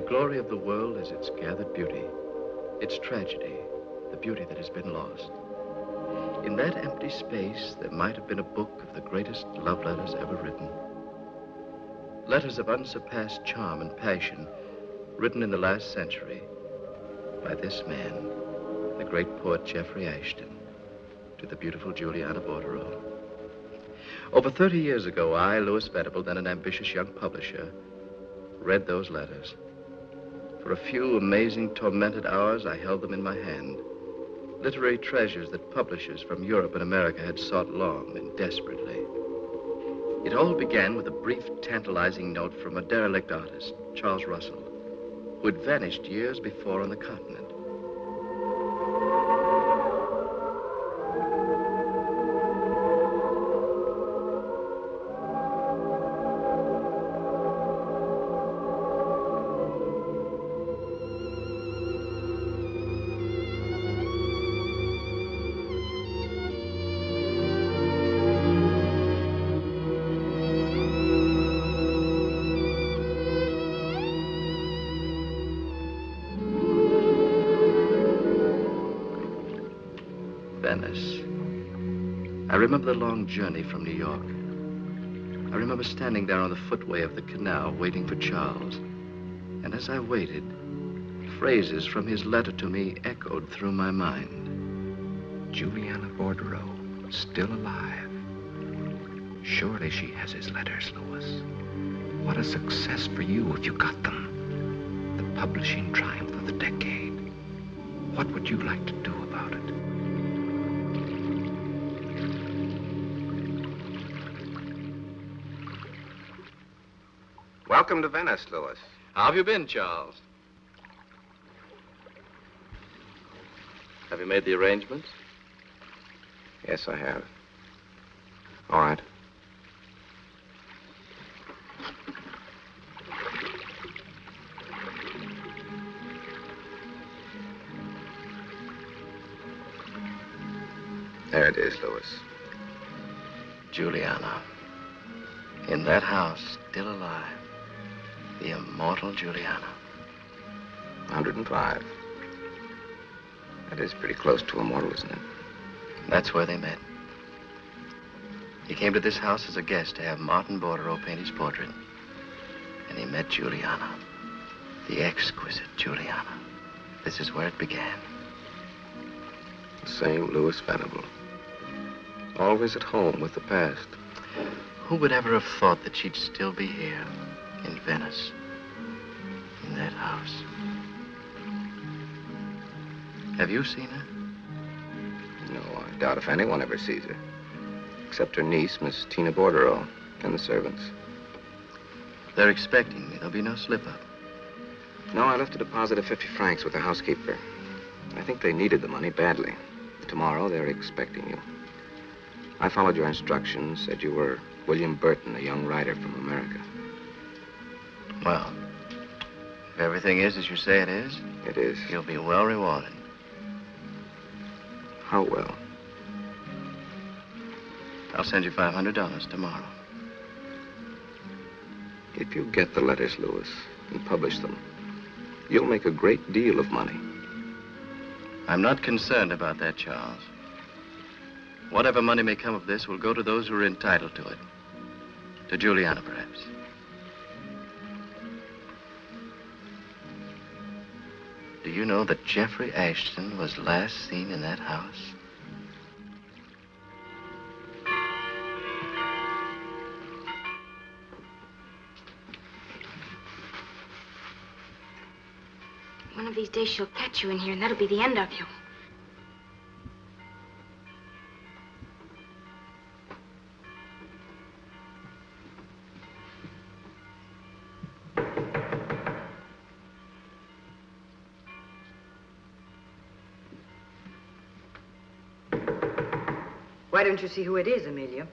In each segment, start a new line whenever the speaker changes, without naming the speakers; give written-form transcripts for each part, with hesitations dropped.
The glory of the world is its gathered beauty, its tragedy, the beauty that has been lost. In that empty space, there might have been a book of the greatest love letters ever written. Letters of unsurpassed charm and passion, written in the last century by this man, the great poet Jeffrey Ashton, to the beautiful Juliana Bordereau. Over 30 years ago, I, Louis Venable, then an ambitious young publisher, read those letters. For a few amazing, tormented hours, I held them in my hand. Literary treasures that publishers from Europe and America had sought long and desperately. It all began with a brief, tantalizing note from a derelict artist, Charles Russell, who had vanished years before on the continent. Venice. I remember the long journey from New York. I remember standing there on the footway of the canal waiting for Charles. And as I waited, phrases from his letter to me echoed through my mind.
Juliana Bordereau, still alive. Surely she has his letters, Louis. What a success for you if you got them. The publishing triumph of the decade. What would you like to do about it?
Welcome to Venice, Louis.
How have you been, Charles? Have you made the arrangements?
Yes, I have. All right. There it is, Louis.
Juliana. In that house, still alive. The immortal Juliana.
105. That is pretty close to immortal, isn't it?
That's where they met. He came to this house as a guest to have Martin Bordereau paint his portrait. And he met Juliana. The exquisite Juliana. This is where it began.
The same Louis Venable. Always at home with the past.
Who would ever have thought that she'd still be here? In Venice, in that house. Have you seen her?
No, I doubt if anyone ever sees her. Except her niece, Miss Tina Bordereau, and the servants.
They're expecting me. There'll be no slip-up.
No, I left a deposit of 50 francs with the housekeeper. I think they needed the money badly. Tomorrow, they're expecting you. I followed your instructions, said you were William Burton, a young writer from America.
Well, if everything is as you say it is...
It is.
You'll be well rewarded.
How well?
I'll send you $500 tomorrow.
If you get the letters, Louis, and publish them, you'll make a great deal of money.
I'm not concerned about that, Charles. Whatever money may come of this will go to those who are entitled to it. To Juliana, perhaps. Do you know that Jeffrey Ashton was last seen in that house?
One of these days she'll catch you in here, and that'll be the end of you.
Why don't you see who it is, Amelia?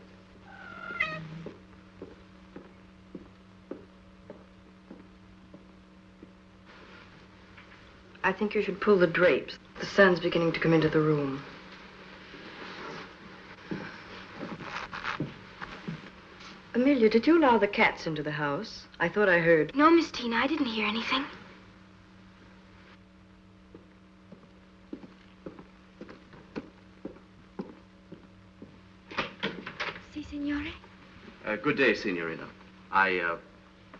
I think you should pull the drapes. The sun's beginning to come into the room. Amelia, did you allow the cats into the house? I thought I heard.
No, Miss Tina, I didn't hear anything. signore.
Good day, Signorina. I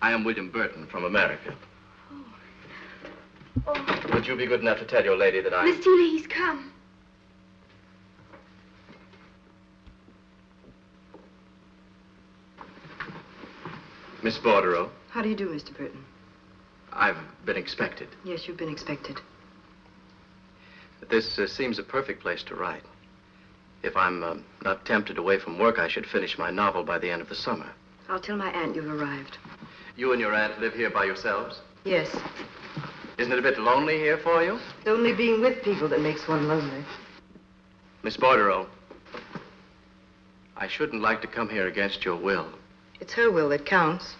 am William Burton from America.
Oh.
Would you be good enough to tell your lady that
Miss Tina, he's come.
Miss Bordereau,
How do you do, Mr. Burton?
I've been expected.
Yes, you've been expected.
This seems a perfect place to write. If I'm not tempted away from work, I should finish my novel by the end of the summer.
I'll tell my aunt you've arrived.
You and your aunt live here by yourselves?
Yes.
Isn't it a bit lonely here for you?
It's only being with people that makes one lonely.
Miss Bordereau, I shouldn't like to come here against your will.
It's her will that counts.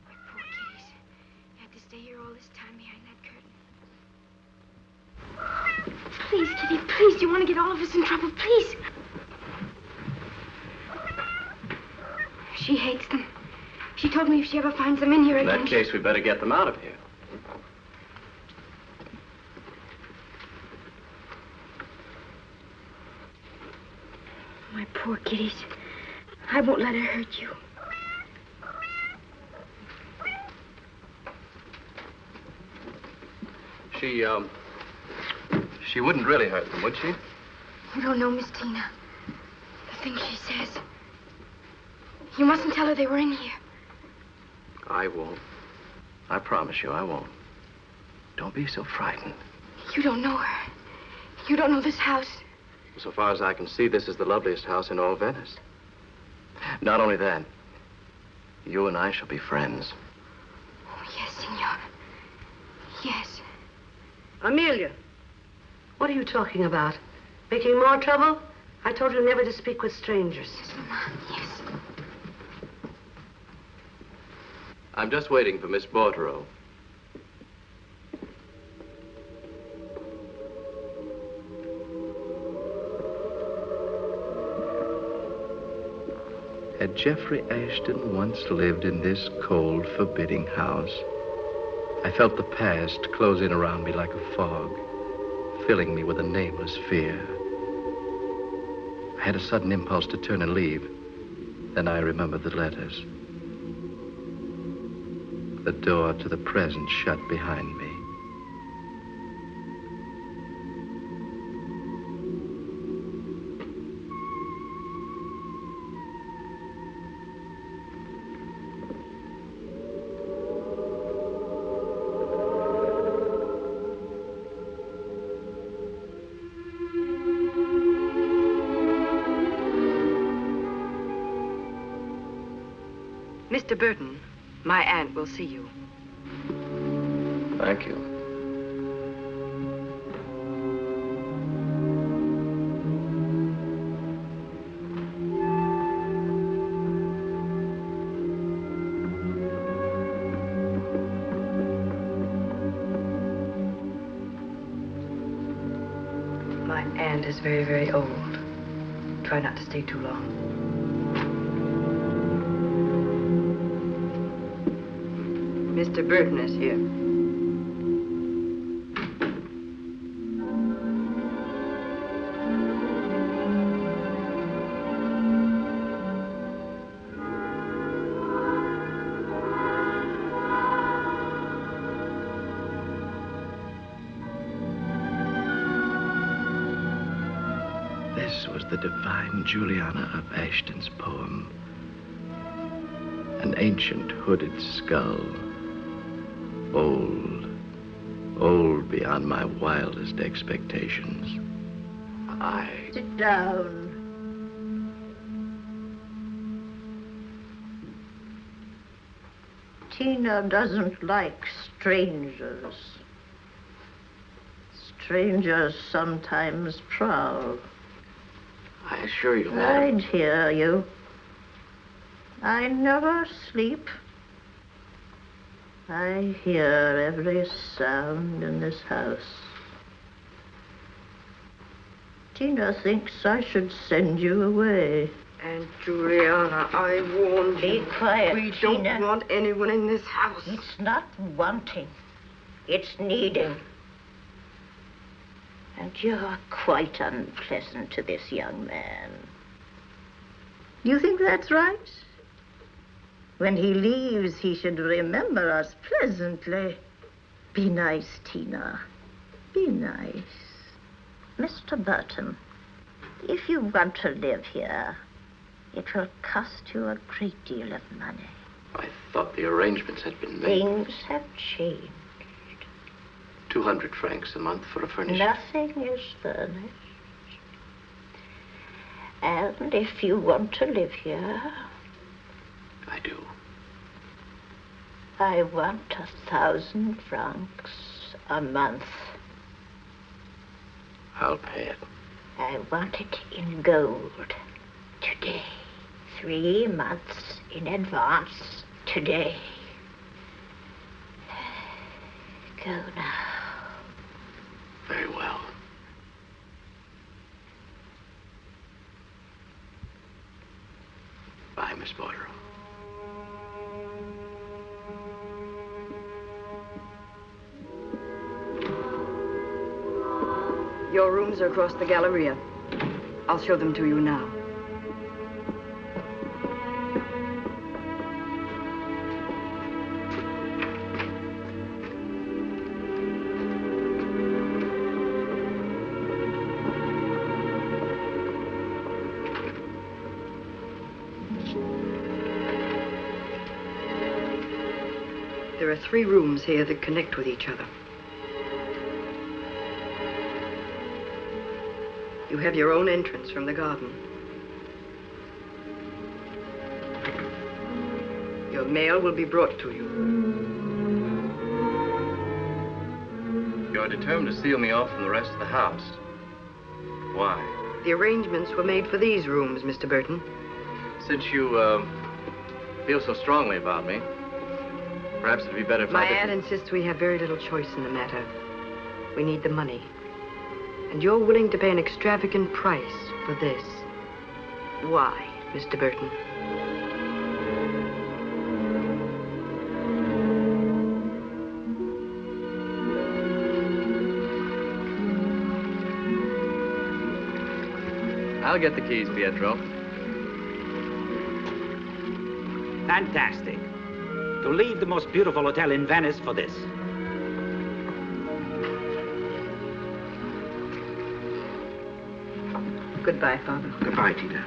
Poor kitties. You had to stay here all this time behind that curtain. Please, Kitty, please. Do you want to get all of us in trouble? Please. She hates them. She told me if she ever finds them in here
In
again...
that case, we better get them out of here.
My poor kitties. I won't let her hurt you.
She wouldn't really hurt them, would she?
You don't know Miss Tina. The things she says. You mustn't tell her they were in here.
I won't. I promise you, I won't. Don't be so frightened.
You don't know her. You don't know this house.
So far as I can see, this is the loveliest house in all Venice. Not only that, you and I shall be friends.
Oh, yes, Signor. Yes.
Amelia, what are you talking about? Making more trouble? I told you never to speak with strangers.
Yes, Mama. Yes.
I'm just waiting for Miss Bordereau. Had Jeffrey Ashton once lived in this cold, forbidding house? I felt the past close in around me like a fog, filling me with a nameless fear. I had a sudden impulse to turn and leave. Then I remembered the letters. The door to the present shut behind me.
Mr. Burton, my aunt will see you.
Thank you.
My aunt is very, very old. Try not to stay too long. Mr. Burton is here.
This was the divine Juliana of Ashton's poem. An ancient hooded skull. Old, old beyond my wildest expectations.
Sit down. Tina doesn't like strangers. Strangers sometimes prowl.
I assure you, madam.
I'd hear you. I never sleep. I hear every sound in this house. Tina thinks I should send you away.
Aunt Juliana, I warned you.
Be quiet,
We
Tina.
don't want anyone in this house.
It's not wanting. It's needing. And you're quite unpleasant to this young man. You think that's right? When he leaves, he should remember us pleasantly. Be nice, Tina. Be nice. Mr. Burton, if you want to live here, it will cost you a great deal of money.
I thought the arrangements had been made.
Things have changed.
200 francs a month for a furnished.
Nothing is furnished. And if you want to live here,
I do.
I want 1,000 francs a month.
I'll pay it.
I want it in gold today. 3 months in advance today. Go now.
Very well. Bye, Miss Bordereau.
Your rooms are across the Galleria. I'll show them to you now. There are 3 rooms here that connect with each other. You have your own entrance from the garden. Your mail will be brought to you.
You're determined to seal me off from the rest of the house. Why?
The arrangements were made for these rooms, Mr. Burton.
Since you, feel so strongly about me, perhaps it'd be better if
My
I didn't...
aunt insists we have very little choice in the matter. We need the money. And you're willing to pay an extravagant price for this. Why, Mr. Burton?
I'll get the keys, Pietro.
Fantastic. To leave the most beautiful hotel in Venice for this.
Goodbye, Father.
Goodbye, Tina.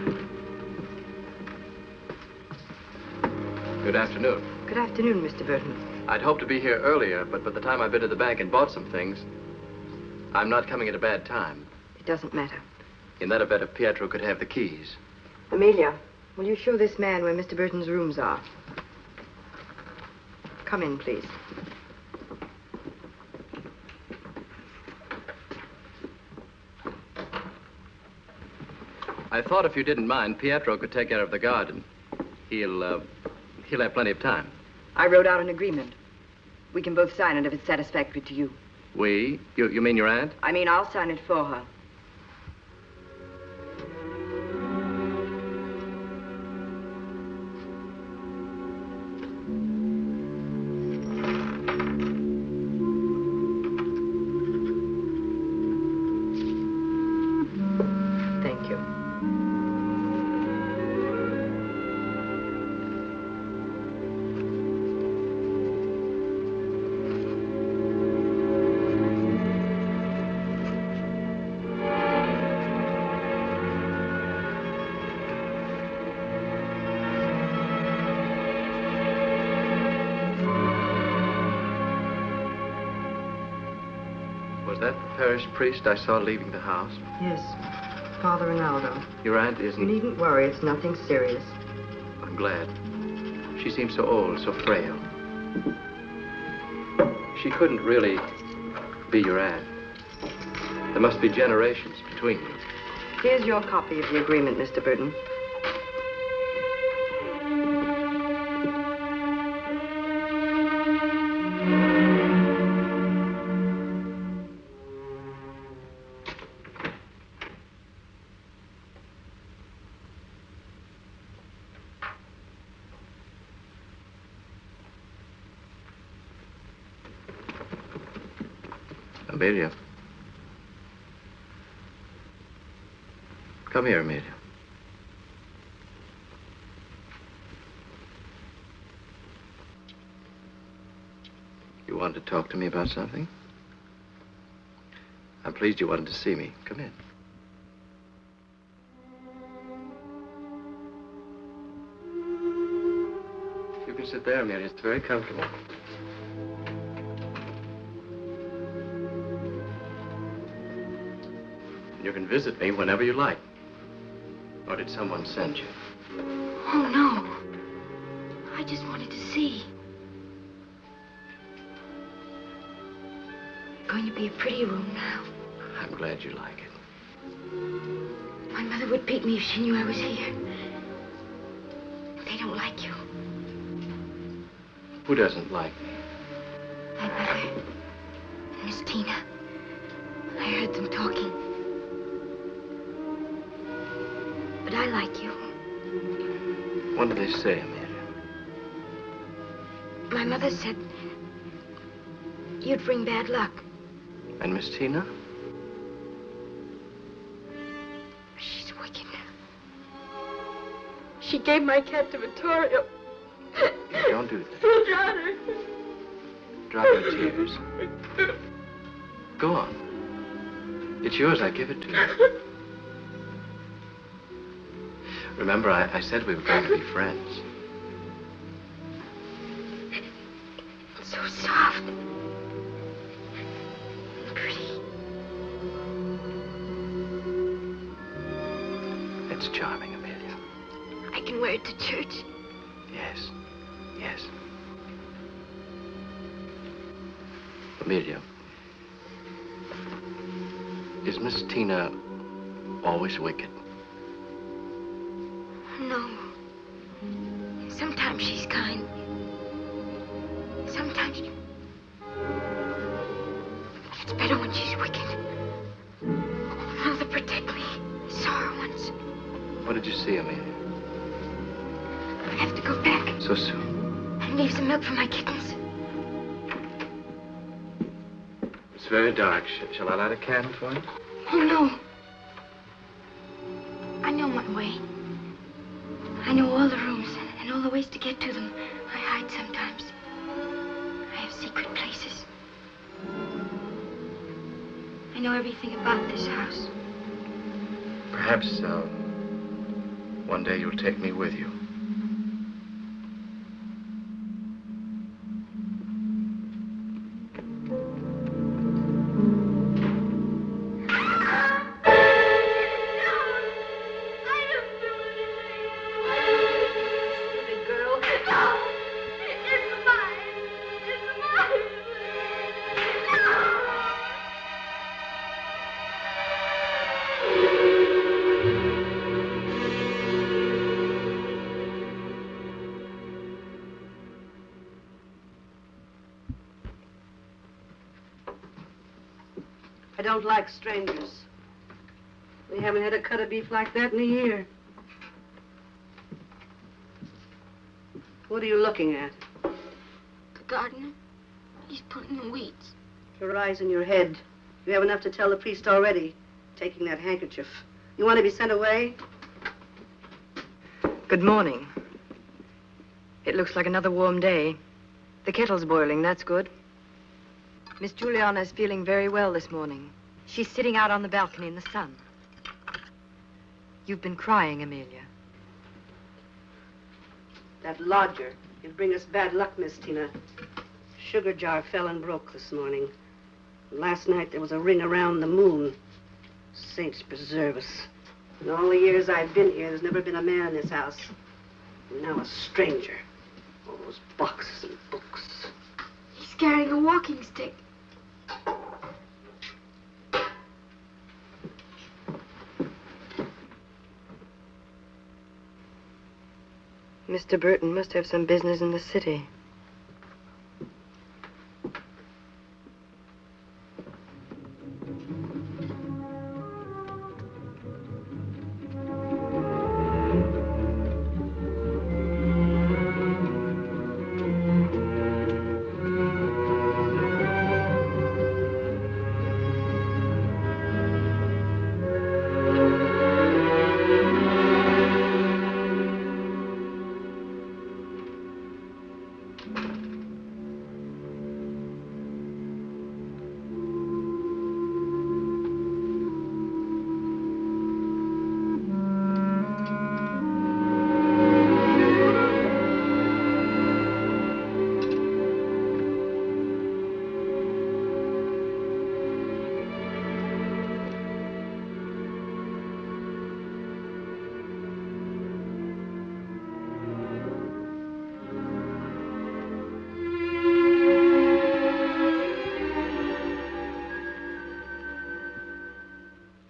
Good afternoon.
Good afternoon, Mr. Burton.
I'd hoped to be here earlier, but by the time I've been to the bank and bought some things, I'm not coming at a bad time.
It doesn't matter.
In that event, if Pietro could have the keys.
Amelia, will you show this man where Mr. Burton's rooms are? Come in, please.
I thought if you didn't mind, Pietro could take care of the garden. He'll have plenty of time.
I wrote out an agreement. We can both sign it if it's satisfactory to you.
We? You mean your aunt?
I mean, I'll sign it for her. Thank you.
Was that the parish priest I saw leaving the house?
Yes, Father Ronaldo.
Your aunt
You
isn't...
needn't worry, it's nothing serious.
I'm glad. She seems so old, so frail. She couldn't really be your aunt. There must be generations between you.
Here's your copy of the agreement, Mr. Burton.
Amelia. Come here, Amelia. You wanted to talk to me about something? I'm pleased you wanted to see me. Come in. You can sit there, Amelia. It's very comfortable. You can visit me whenever you like. Or did someone send you?
Oh, no. I just wanted to see. Going to be a pretty room now.
I'm glad you like it.
My mother would beat me if she knew I was here. They don't like you.
Who doesn't like me?
My mother and Miss Tina. I heard them talking. But I like you.
What did they say, Amelia?
My mother said you'd bring bad luck.
And Miss Tina?
She's wicked. She gave my cat to Vittorio.
Don't do that.
He'll drown her.
Drop your tears. Go on. It's yours. I give it to you. Remember, I said we were going to be friends.
It's so soft. Pretty.
It's charming, Amelia.
I can wear it to church.
Yes. Yes. Amelia, is Miss Tina always wicked?
No. Sometimes she's kind. Sometimes it's better when she's wicked. Mother, protect me. I saw her once.
What did you see, Amelia?
I have to go back
So soon?
and leave some milk for my kittens.
It's very dark. Shall I light a candle for you?
Oh, no. I know my way. I know all the rooms and all the ways to get to them. I hide sometimes. I have secret places. I know everything about this house.
Perhaps, one day you'll take me with you.
I don't like strangers. We haven't had a cut of beef like that in a year. What are you looking at?
The gardener, he's putting the weeds.
Your eyes in your head. You have enough to tell the priest already, taking that handkerchief. You want to be sent away?
Good morning. It looks like another warm day. The kettle's boiling, that's good. Miss Juliana's feeling very well this morning. She's sitting out on the balcony in the sun. You've been crying, Amelia.
That lodger. He'll bring us bad luck, Miss Tina. Sugar jar fell and broke this morning. Last night there was a ring around the moon. Saints preserve us. In all the years I've been here, there's never been a man in this house. And now a stranger. All those boxes and books.
He's carrying a walking stick.
Mr. Burton must have some business in the city.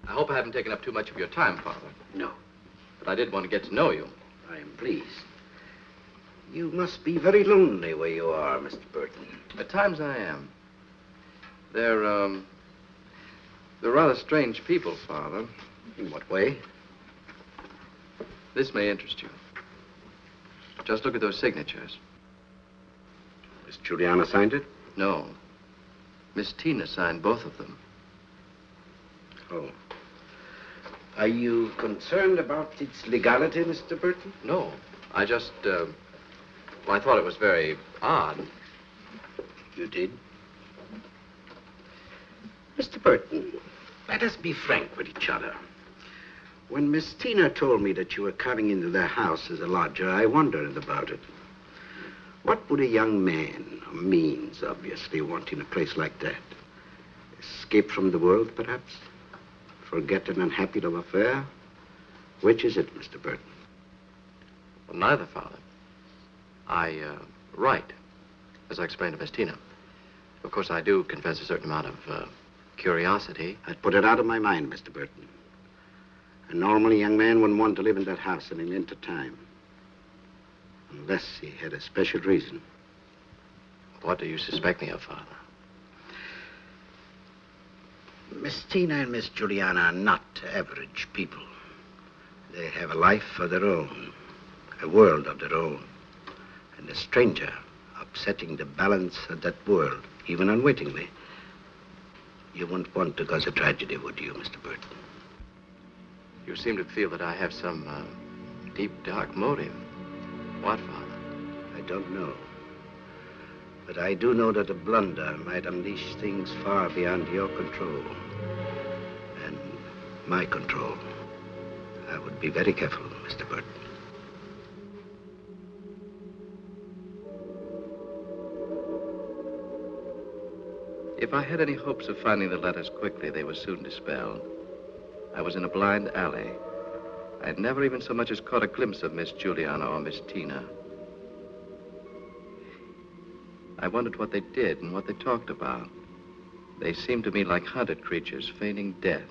I hope I haven't taken up too much of your time, Father.
No,
But I did want to get to know you.
I am pleased. You must be very lonely where you are, Mr. Burton.
At times I am. They're rather strange people, Father.
In what way?
This may interest you. Just look at those signatures.
Miss Juliana signed it?
No. Miss Tina signed both of them.
Oh. Are you concerned about its legality, Mr. Burton?
No. I just, well, I thought it was very odd.
You did? Mr. Burton, let us be frank with each other. When Miss Tina told me that you were coming into their house as a lodger, I wondered about it. What would a young man, of means, obviously, want in a place like that? Escape from the world, perhaps? Forget an unhappy love affair? Which is it, Mr. Burton?
Well, neither, Father. I write, as I explained to Miss Tina. Of course, I do confess a certain amount of curiosity.
I'd put it out of my mind, Mr. Burton. A normal young man wouldn't want to live in that house any length of time. Unless he had a special reason.
What do you suspect me of, Father?
Miss Tina and Miss Juliana are not average people. They have a life of their own, a world of their own. And a stranger upsetting the balance of that world, even unwittingly. You wouldn't want to cause a tragedy, would you, Mr. Burton?
You seem to feel that I have some deep, dark motive. What, Father?
I don't know. But I do know that a blunder might unleash things far beyond your control. And my control. I would be very careful, Mr. Burton.
If I had any hopes of finding the letters quickly, they were soon dispelled. I was in a blind alley. I had never even so much as caught a glimpse of Miss Juliana or Miss Tina. I wondered what they did and what they talked about. They seemed to me like hunted creatures feigning death.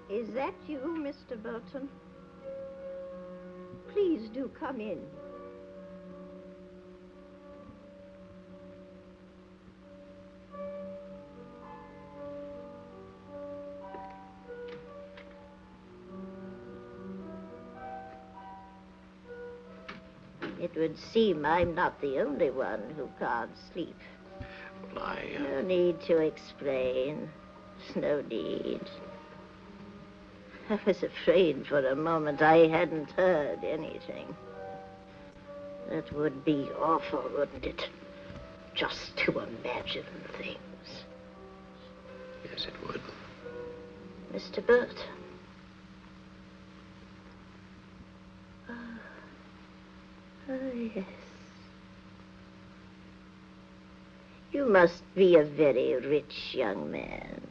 Is that you, Mr. Burton? Please do come in. It would seem I'm not the only one who can't sleep.
Well,
No need to explain. No need. I was afraid for a moment I hadn't heard anything. That would be awful, wouldn't it? Just to imagine things.
Yes, it would.
Mr. Burt, must be a very rich young man.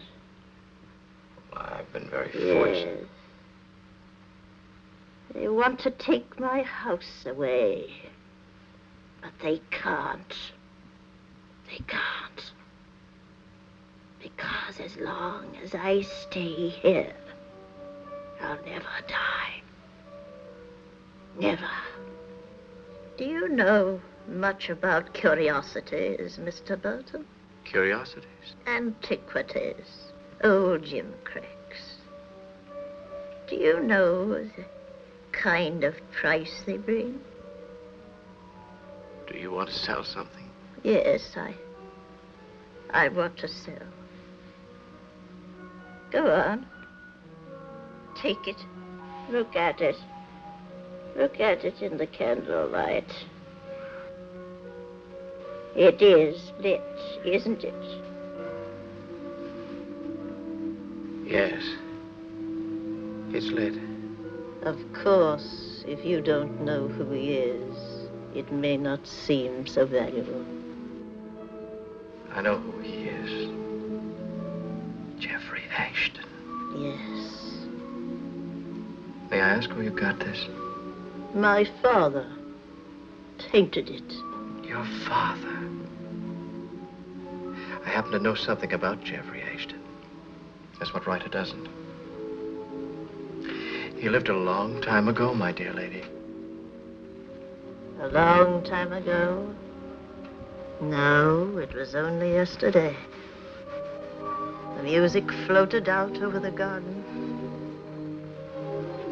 I've been very fortunate.
Yes. They want to take my house away. But they can't. They can't. Because as long as I stay here, I'll never die. Never. Do you know much about curiosities, Mr. Burton?
Curiosities?
Antiquities. Old Jim Cracks. Do you know the kind of price they bring?
Do you want to sell something?
Yes, I want to sell. Go on. Take it. Look at it. Look at it in the candlelight. It is lit, isn't it?
Yes. It's lit.
Of course, if you don't know who he is, it may not seem so valuable.
I know who he is. Jeffrey Ashton.
Yes.
May I ask where you got this?
My father tainted it.
Your father? I happen to know something about Jeffrey Ashton. That's what writer doesn't. He lived a long time ago, my dear lady.
A long time ago? No, it was only yesterday. The music floated out over the garden.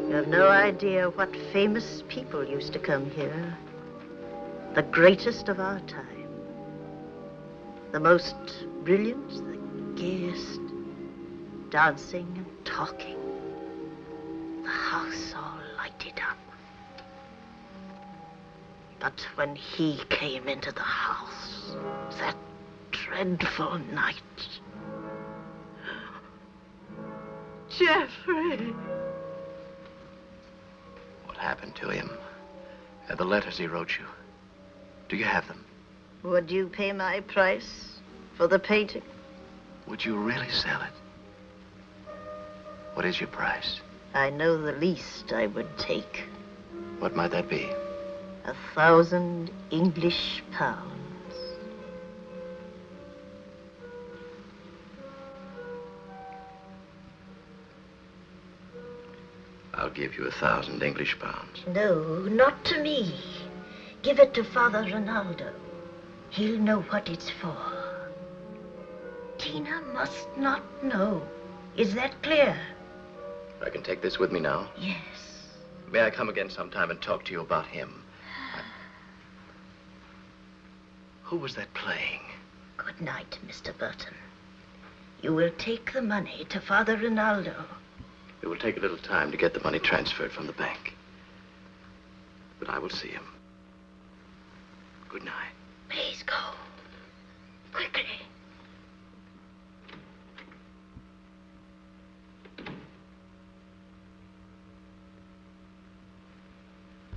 You have no idea what famous people used to come here. The greatest of our time. The most brilliant, the gayest, dancing and talking. The house all lighted up. But when he came into the house, that dreadful night... Jeffrey!
What happened to him? The letters he wrote you. Do you have them?
Would you pay my price for the painting?
Would you really sell it? What is your price?
I know the least I would take.
What might that be?
1,000 English pounds.
I'll give you 1,000 English pounds.
No, not to me. Give it to Father Ronaldo. He'll know what it's for. Tina must not know. Is that clear?
I can take this with me now.
Yes.
May I come again sometime and talk to you about him? Who was that playing?
Good night, Mr. Burton. You will take the money to Father Ronaldo.
It will take a little time to get the money transferred from the bank. But I will see him. Good night.
Please go. Quickly.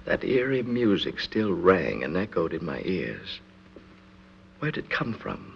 That eerie music still rang and echoed in my ears. Where did it come from?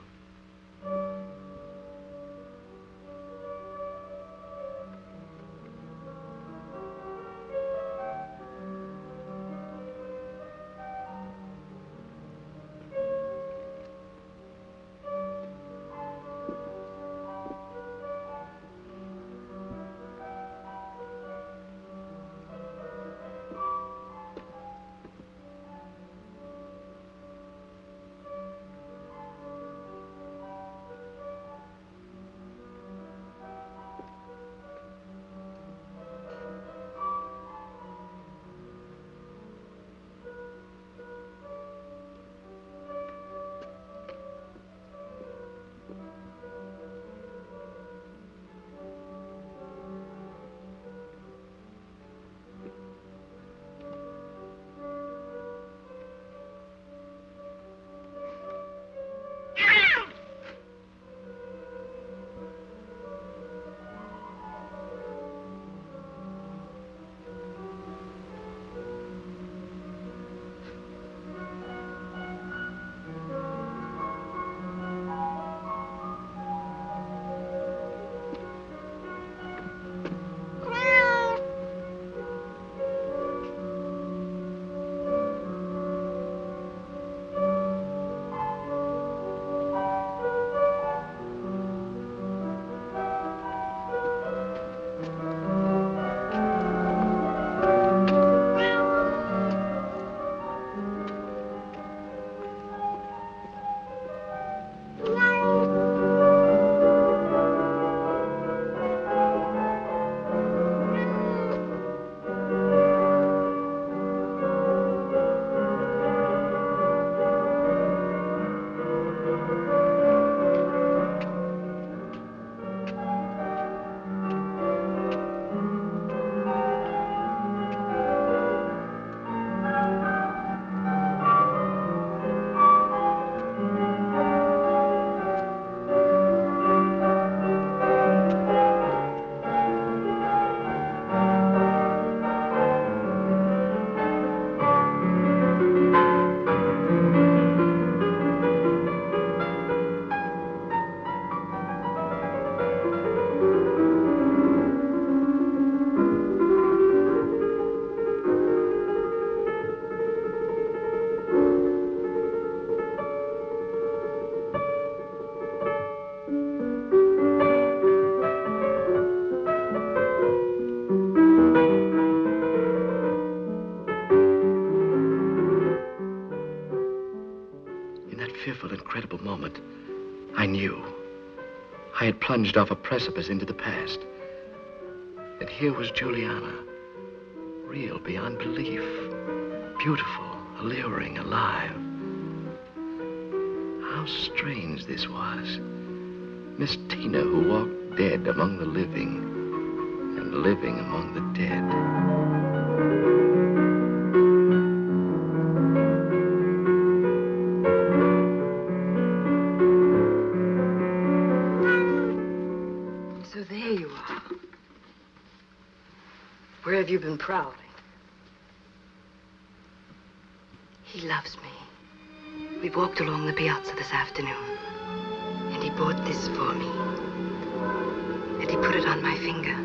fateful, incredible moment, I knew. I had plunged off a precipice into the past. And here was Juliana, real beyond belief, beautiful, alluring, alive. How strange this was. Miss Tina, who walked dead among the living and living among the dead.
So there you are. Where have you been prowling? He loves me. We walked along the piazza this afternoon, and he bought this for me. And he put it on my finger.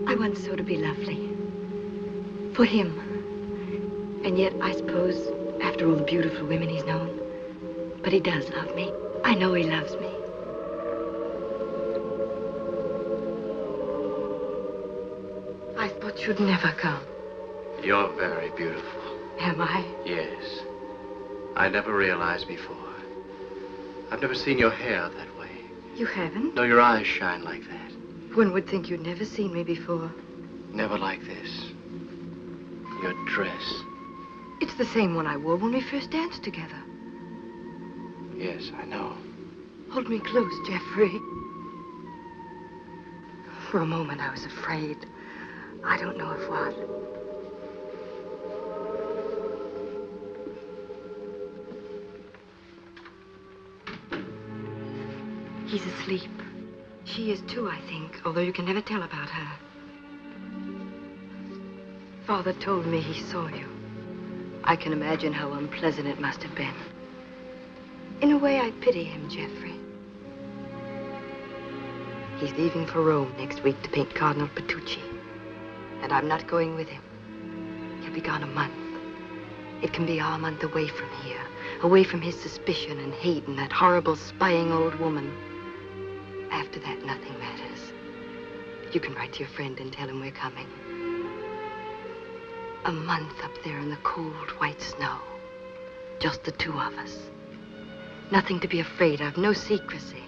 I want so to be lovely. For him. And yet, I suppose, after all the beautiful women he's known, but he does love me. I know he loves me. I thought you'd never come.
You're very beautiful.
Am I?
Yes. I never realized before. I've never seen your hair that way.
You haven't?
No, your eyes shine like that.
One would think you'd never seen me before.
Never like this. Your dress.
It's the same one I wore when we first danced together.
Yes, I know.
Hold me close, Jeffrey. For a moment, I was afraid. I don't know of what. He's asleep. She is too, I think, although you can never tell about her. Father told me he saw you. I can imagine how unpleasant it must have been. In a way, I pity him, Jeffrey. He's leaving for Rome next week to paint Cardinal Petrucci. And I'm not going with him. He'll be gone a month. It can be our month away from here, away from his suspicion and hate and that horrible spying old woman. After that, nothing matters. You can write to your friend and tell him we're coming. A month up there in the cold, white snow. Just the two of us. Nothing to be afraid of, no secrecy.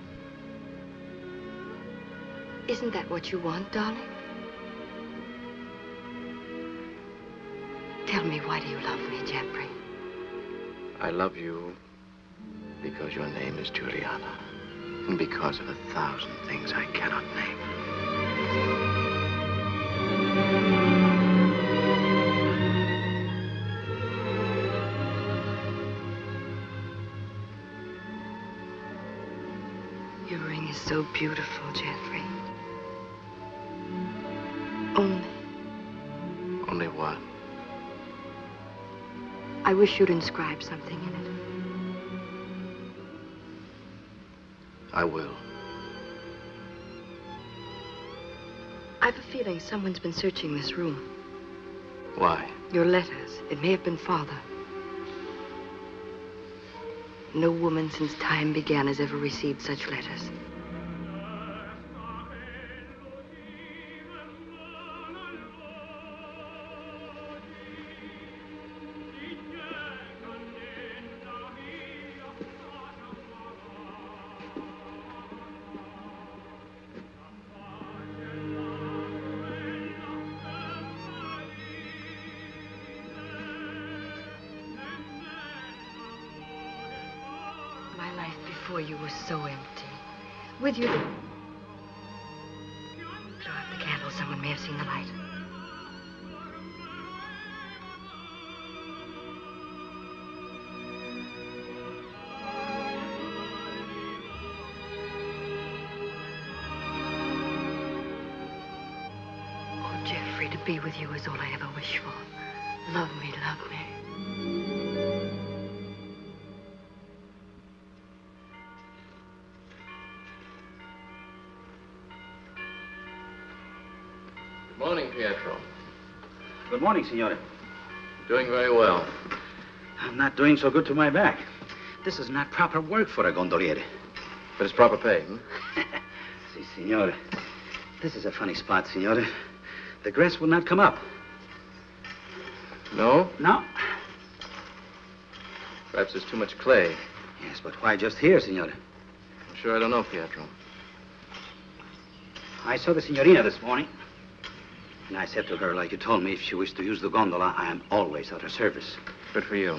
Isn't that what you want, darling? Tell me, why do you love me, Jeffrey?
I love you because your name is Juliana. And because of 1,000 things I cannot name.
Your ring is so beautiful, Jeffrey. Only
what?
I wish you'd inscribe something in it.
I will.
I've a feeling someone's been searching this room.
Why?
Your letters. It may have been Father. No woman since time began has ever received such letters. My life before you was so empty. With you... Blow out the candle. Someone may have seen the light. Oh, Jeffrey, to be with you is all I ever wish for. Love me, love me.
Good morning, Pietro.
Good morning, Signore.
Doing very well.
I'm not doing so good to my back.
This is not proper work for a gondoliere.
But it's proper pay, hmm?
Si, signore. This is a funny spot, signore. The grass will not come up.
No?
No.
Perhaps there's too much clay.
Yes, but why just here, signore?
I'm sure I don't know, Pietro.
I saw the signorina this morning. And I said to her, like you told me, if she wished to use the gondola, I am always at her service.
Good for you.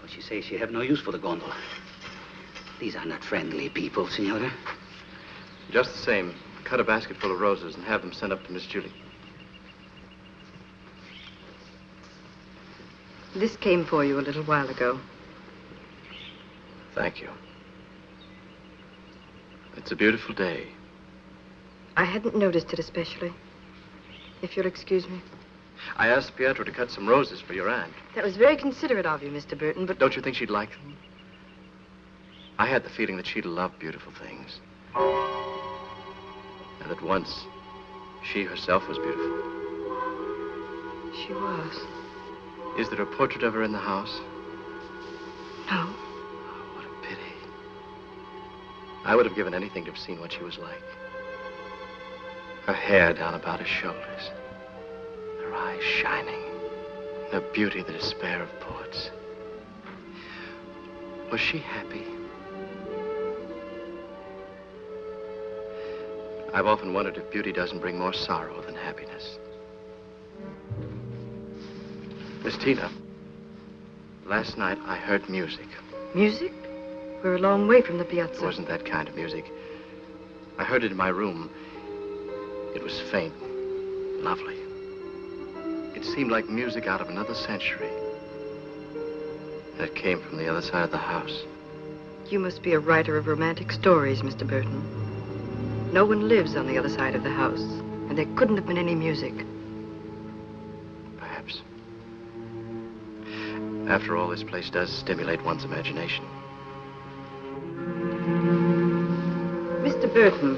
But she says she have no use for the gondola. These are not friendly people, signore.
Just the same, cut a basket full of roses and have them sent up to Miss Julie.
This came for you a little while ago.
Thank you. It's a beautiful day.
I hadn't noticed it especially. If you'll excuse me.
I asked Pietro to cut some roses for your aunt.
That was very considerate of you, Mr. Burton, but...
Don't you think she'd like them? I had the feeling that she'd love beautiful things. And that once, she herself was beautiful.
She was.
Is there a portrait of her in the house?
No.
Oh, what a pity. I would have given anything to have seen what she was like. Her hair down about her shoulders. Her eyes shining. Her beauty the despair of poets. Was she happy? I've often wondered if beauty doesn't bring more sorrow than happiness. Miss Tina, last night I heard music.
Music? We're a long way from the
It
piazza.
wasn't that kind of music. I heard it in my room. It was faint, lovely. It seemed like music out of another century. And it came from the other side of the house.
You must be a writer of romantic stories, Mr. Burton. No one lives on the other side of the house, and there couldn't have been any music.
Perhaps. After all, this place does stimulate one's imagination.
Mr. Burton,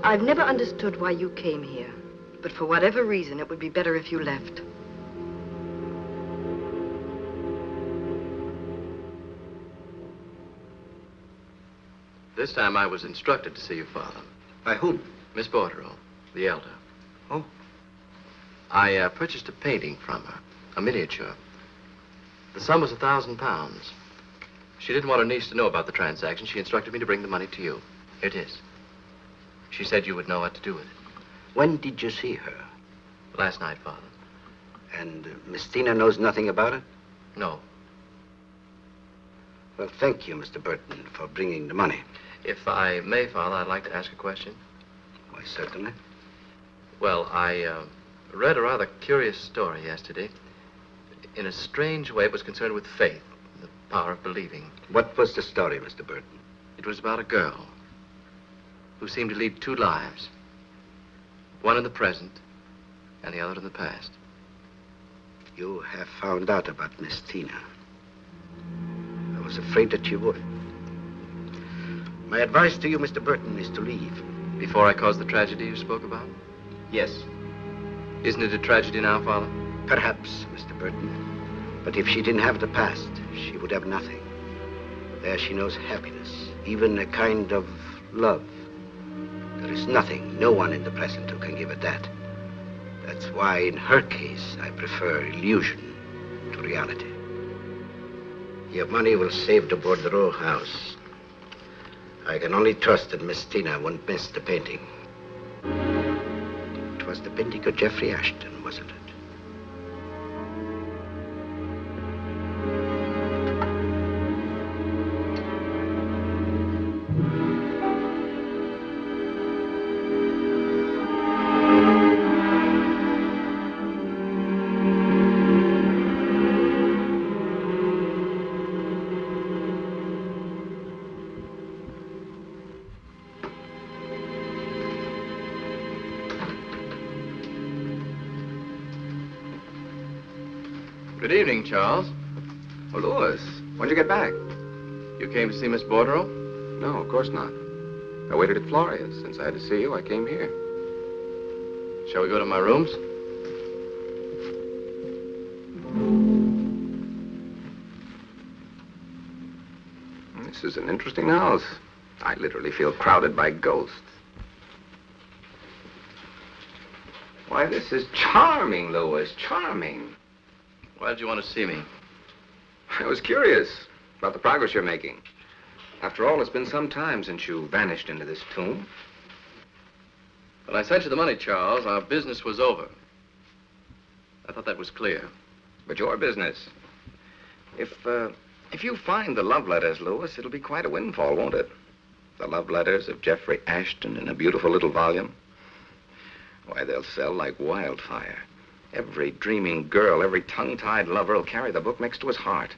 I've never understood why you came here, but for whatever reason, it would be better if you left.
This time I was instructed to see you, Father.
By whom?
Miss Bordereau, the elder.
Oh.
I purchased a painting from her, a miniature. The sum was £1,000. She didn't want her niece to know about the transaction. She instructed me to bring the money to you. Here it is. She said you would know what to do with it.
When did you see her?
Last night, Father.
And Miss Tina knows nothing about it?
No.
Well, thank you, Mr. Burton, for bringing the money.
If I may, Father, I'd like to ask a question.
Why, certainly.
Well, I read a rather curious story yesterday. In a strange way, it was concerned with faith, the power of believing.
What was the story, Mr. Burton?
It was about a girl who seemed to lead two lives. One in the present and the other in the past.
You have found out about Miss Tina. I was afraid that you would. My advice to you, Mr. Burton, is to leave.
Before I caused the tragedy you spoke about?
Yes.
Isn't it a tragedy now, Father?
Perhaps, Mr. Burton. But if she didn't have the past, she would have nothing. There she knows happiness, even a kind of love. There is nothing, no one in the present who can give her that. That's why, in her case, I prefer illusion to reality. Your money will save the Bordereau house. I can only trust that Miss Tina won't miss the painting. It was the painting of Jeffrey Ashton, wasn't it?
Good evening, Charles.
Oh, Louis, when'd you get back?
You came to see Miss Bordereau?
No, of course not. I waited at Floria's. Since I had to see you, I came here.
Shall we go to my rooms?
is an interesting house. I literally feel crowded by ghosts. Why, this is charming, Louis, charming.
Why did you want to see me?
I was curious about the progress you're making. After all, it's been some time since you vanished into this tomb.
When I sent you the money, Charles, our business was over. I thought that was clear.
But your business. If you find the love letters, Louis, it'll be quite a windfall, won't it? The love letters of Jeffrey Ashton in a beautiful little volume. Why, they'll sell like wildfire. Every dreaming girl, every tongue-tied lover will carry the book next to his heart.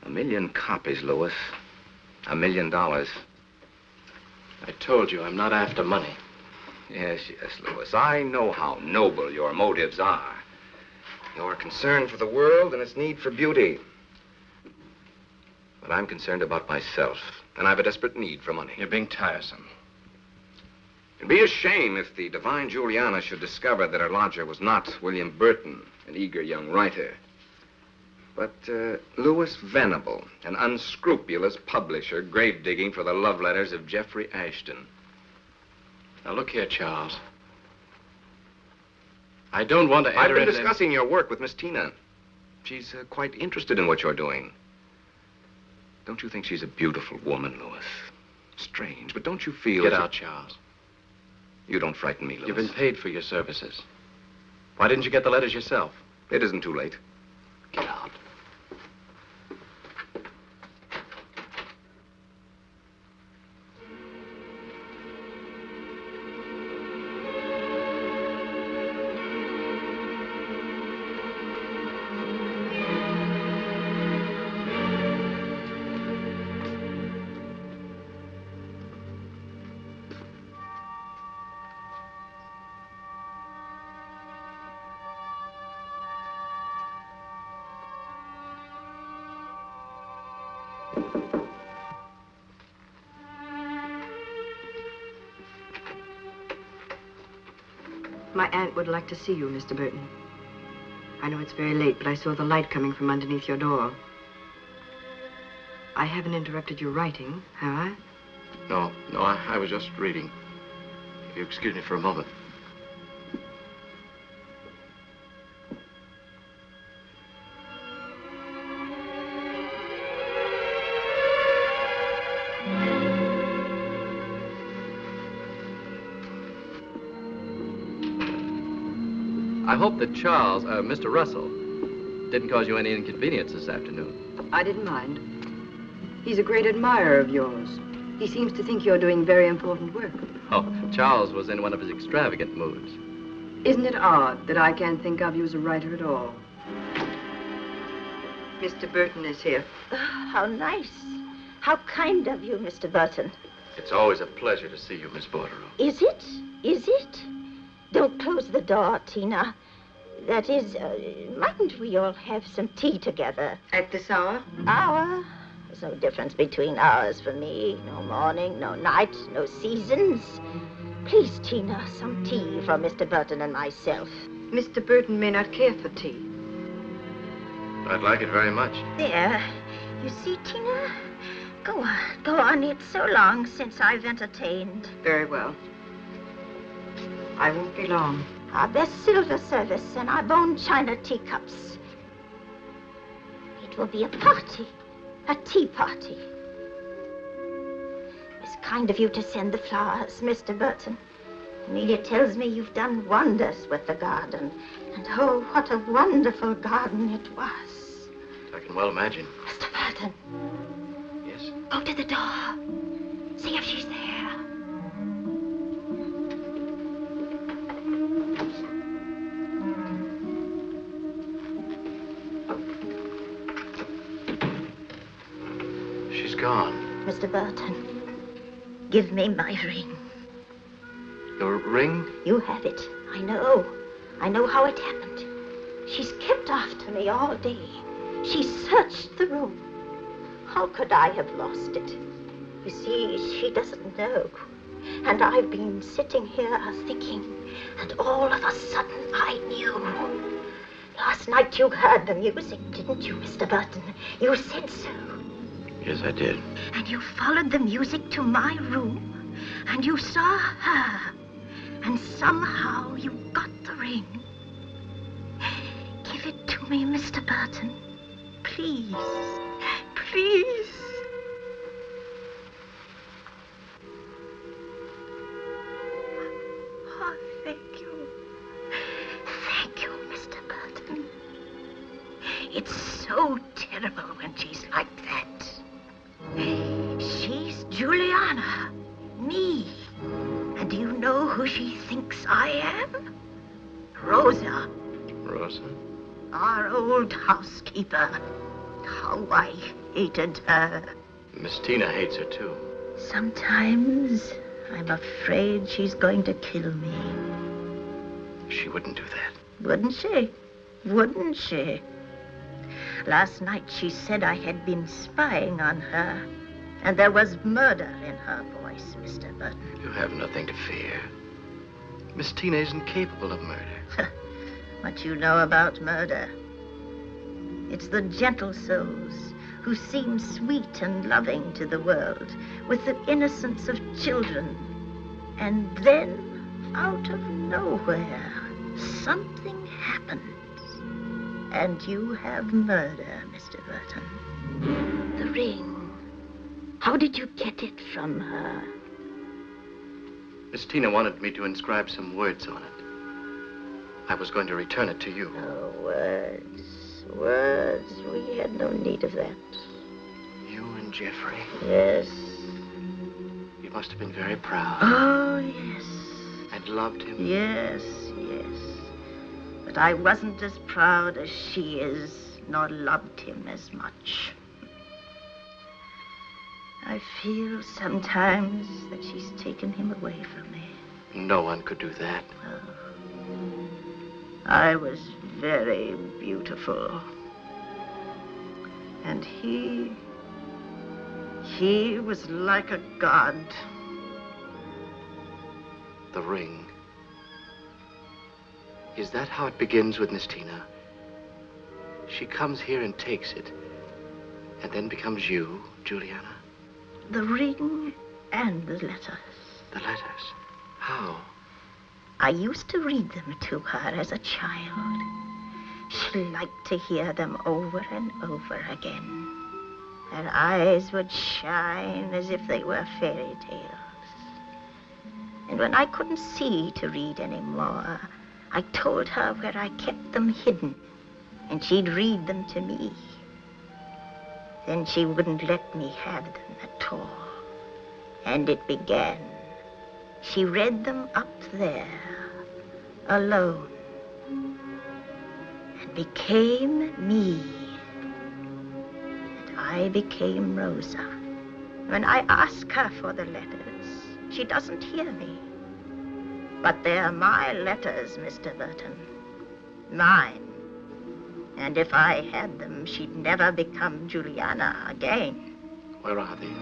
1 million copies, Louis. $1 million.
I told you, I'm not after money.
Yes, Louis. I know how noble your motives are. You're concerned for the world and its need for beauty. But I'm concerned about myself, and I have a desperate need for money.
You're being tiresome.
It'd be a shame if the divine Juliana should discover that her lodger was not William Burton, an eager young writer, but Louis Venable, an unscrupulous publisher grave-digging for the love letters of Jeffrey Ashton.
Now, look here, Charles. I don't want to enter
I've been
into
discussing your work with Miss Tina. She's quite interested in what you're doing. Don't you think she's a beautiful woman, Louis? Strange, but don't you feel...
Get out, Charles.
You don't frighten me, Louis.
You've been paid for your services. Why didn't you get the letters yourself?
It isn't too late.
Get out.
My aunt would like to see you, Mr. Burton. I know it's very late, but I saw the light coming from underneath your door. I haven't interrupted your writing, have I?
No, I was just reading. If you excuse me for a moment. I hope that Charles, Mr. Russell, didn't cause you any inconvenience this afternoon.
I didn't mind. He's a great admirer of yours. He seems to think you're doing very important work.
Oh, Charles was in one of his extravagant moods.
Isn't it odd that I can't think of you as a writer at all? Mr. Burton is here.
Oh, how nice. How kind of you, Mr. Burton.
It's always a pleasure to see you, Miss Bordereau.
Is it? Is it? Don't close the door, Tina. That is, mightn't we all have some tea together?
At this hour?
Hour? There's no difference between hours for me. No morning, no night, no seasons. Please, Tina, some tea for Mr. Burton and myself.
Mr. Burton may not care for tea.
I'd like it very much.
There. You see, Tina? Go on, go on. It's so long since I've entertained.
Very well. I won't be long.
Our best silver service and our bone china teacups. It will be a party. A tea party. It's kind of you to send the flowers, Mr. Burton. Amelia tells me you've done wonders with the garden. And oh, what a wonderful garden it was.
I can well imagine.
Mr. Burton.
Yes?
Go to the door. See if she's there.
She's gone.
Mr. Burton, give me my ring.
Your ring?
You have it. I know. I know how it happened. She's kept after me all day. She searched the room. How could I have lost it? You see, she doesn't know. And I've been sitting here thinking, and all of a sudden I knew. Last night you heard the music, didn't you, Mr. Burton? You said so.
Yes, I did.
And you followed the music to my room, and you saw her, and somehow you got the ring. Give it to me, Mr. Burton. Please. Please. Oh, thank you. Thank you, Mr. Burton. It's so terrible when she's like that. She's Juliana, me. And do you know who she thinks I am? Rosa.
Rosa?
Our old housekeeper. How I hated her.
Miss Tina hates her, too.
Sometimes I'm afraid she's going to kill me.
She wouldn't do that.
Wouldn't she? Wouldn't she? Last night she said I had been spying on her, and there was murder in her voice, Mr. Burton.
You have nothing to fear. Miss Tina isn't capable of murder.
What you know about murder? It's the gentle souls who seem sweet and loving to the world, with the innocence of children. And then, out of nowhere, something happens. And you have murder, Mr. Burton. The ring. How did you get it from her?
Miss Tina wanted me to inscribe some words on it. I was going to return it to you.
Oh, words. Words. We had no need of that.
You and Jeffrey?
Yes.
You must have been very proud.
Oh, yes.
And loved him?
Yes, yes. But I wasn't as proud as she is, nor loved him as much. I feel sometimes that she's taken him away from me.
No one could do that.
Oh. I was very beautiful. And he was like a god.
The ring. Is that how it begins with Miss Tina? She comes here and takes it, and then becomes you, Juliana?
The ring and the letters.
The letters? How?
I used to read them to her as a child. She liked to hear them over and over again. Her eyes would shine as if they were fairy tales. And when I couldn't see to read anymore, I told her where I kept them hidden, and she'd read them to me. Then she wouldn't let me have them at all. And it began. She read them up there, alone, and became me. And I became Rosa. When I ask her for the letters, she doesn't hear me. But they're my letters, Mr. Burton. Mine. And if I had them, she'd never become Juliana again.
Where are they?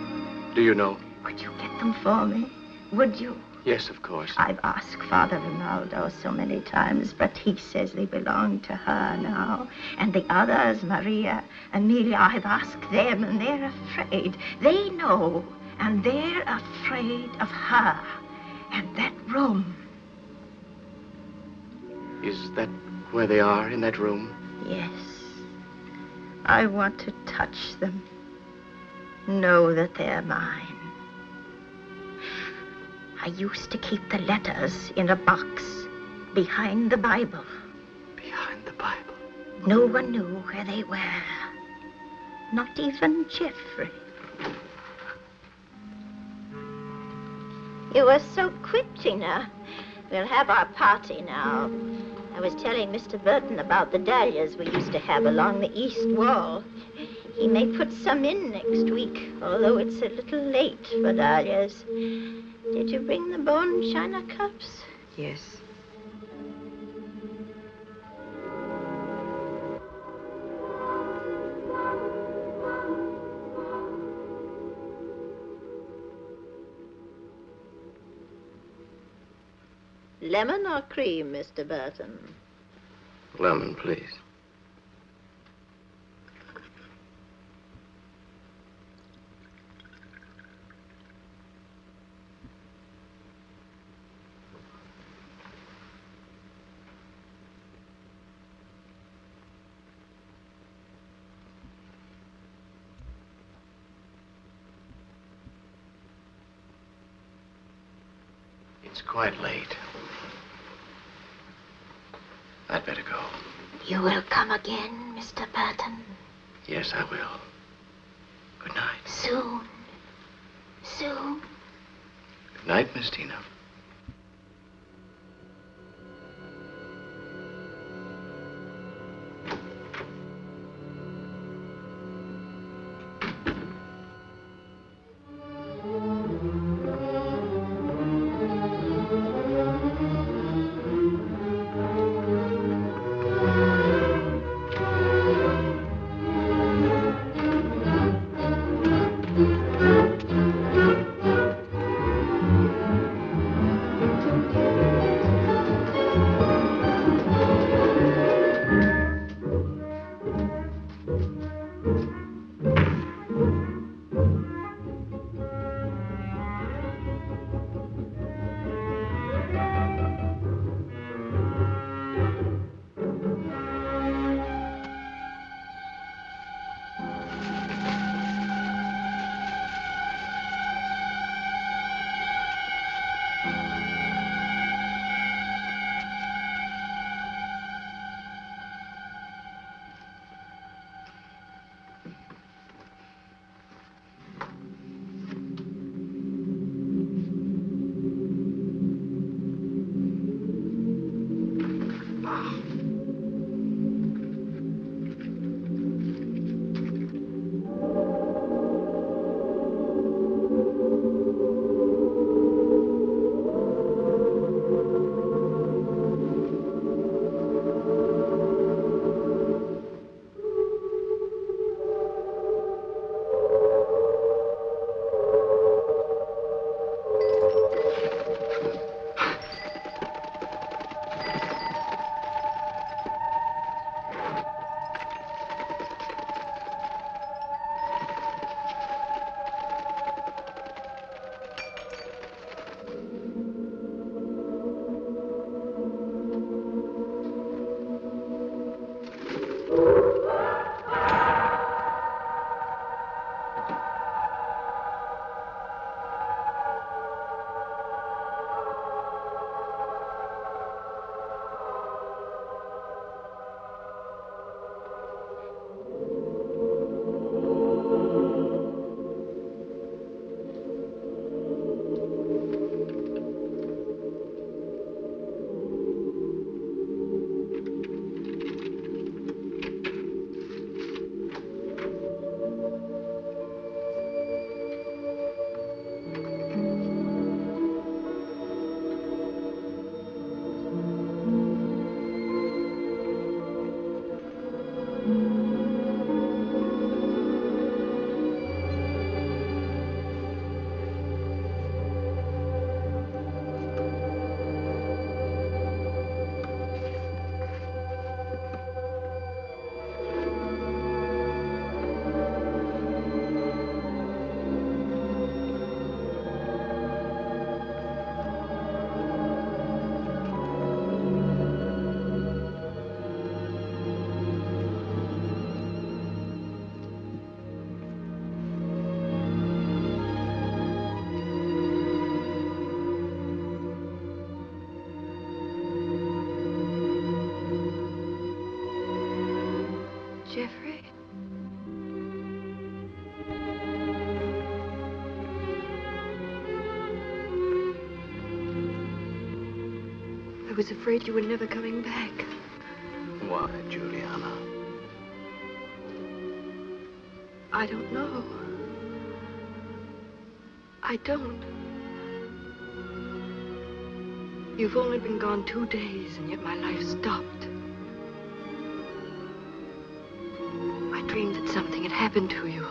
Do you know?
Could you get them for me? Would you?
Yes, of course.
I've asked Father Ronaldo so many times, but he says they belong to her now. And the others, Maria, Amelia, I've asked them, and they're afraid. They know, and they're afraid of her and that room.
Is that where they are, in that room?
Yes. I want to touch them. Know that they're mine. I used to keep the letters in a box behind the Bible.
Behind the Bible?
No one knew where they were. Not even Jeffrey. You were so quick, Tina. We'll have our party now. I was telling Mr. Burton about the dahlias we used to have along the east wall. He may put some in next week, although it's a little late for dahlias. Did you bring the bone china cups?
Yes.
Lemon or cream, Mr. Burton?
Lemon, please. It's quite late. I'd better go.
You will come again, Mr. Burton.
Yes, I will. Good night.
Soon. Soon.
Good night, Miss Tina.
Jeffrey? I was afraid you were never coming back.
Why, Juliana?
I don't know. I don't. You've only been gone 2 days, and yet my life stopped. I dreamed that something had happened to you.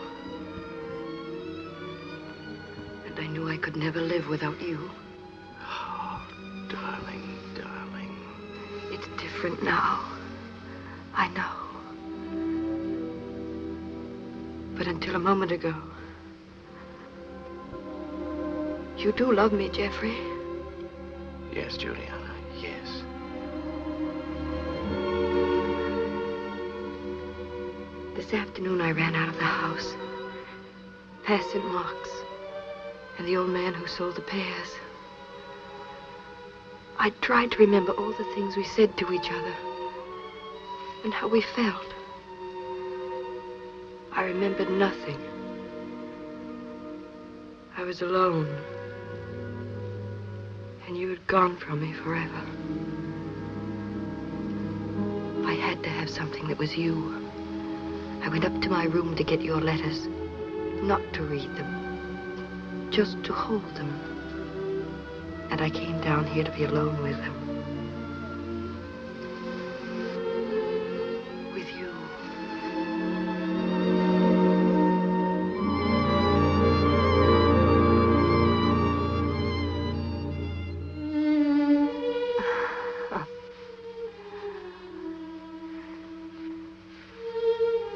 And I knew I could never live without you.
Oh, darling, darling.
It's different now. I know. But until a moment ago, you do love me, Jeffrey.
Yes, Juliana, yes.
This afternoon, I ran out of the house, past St. Mark's, and the old man who sold the pears. I tried to remember all the things we said to each other and how we felt. I remembered nothing. I was alone. And you had gone from me forever. I had to have something that was you. I went up to my room to get your letters, not to read them, just to hold them. And I came down here to be alone with them. With you.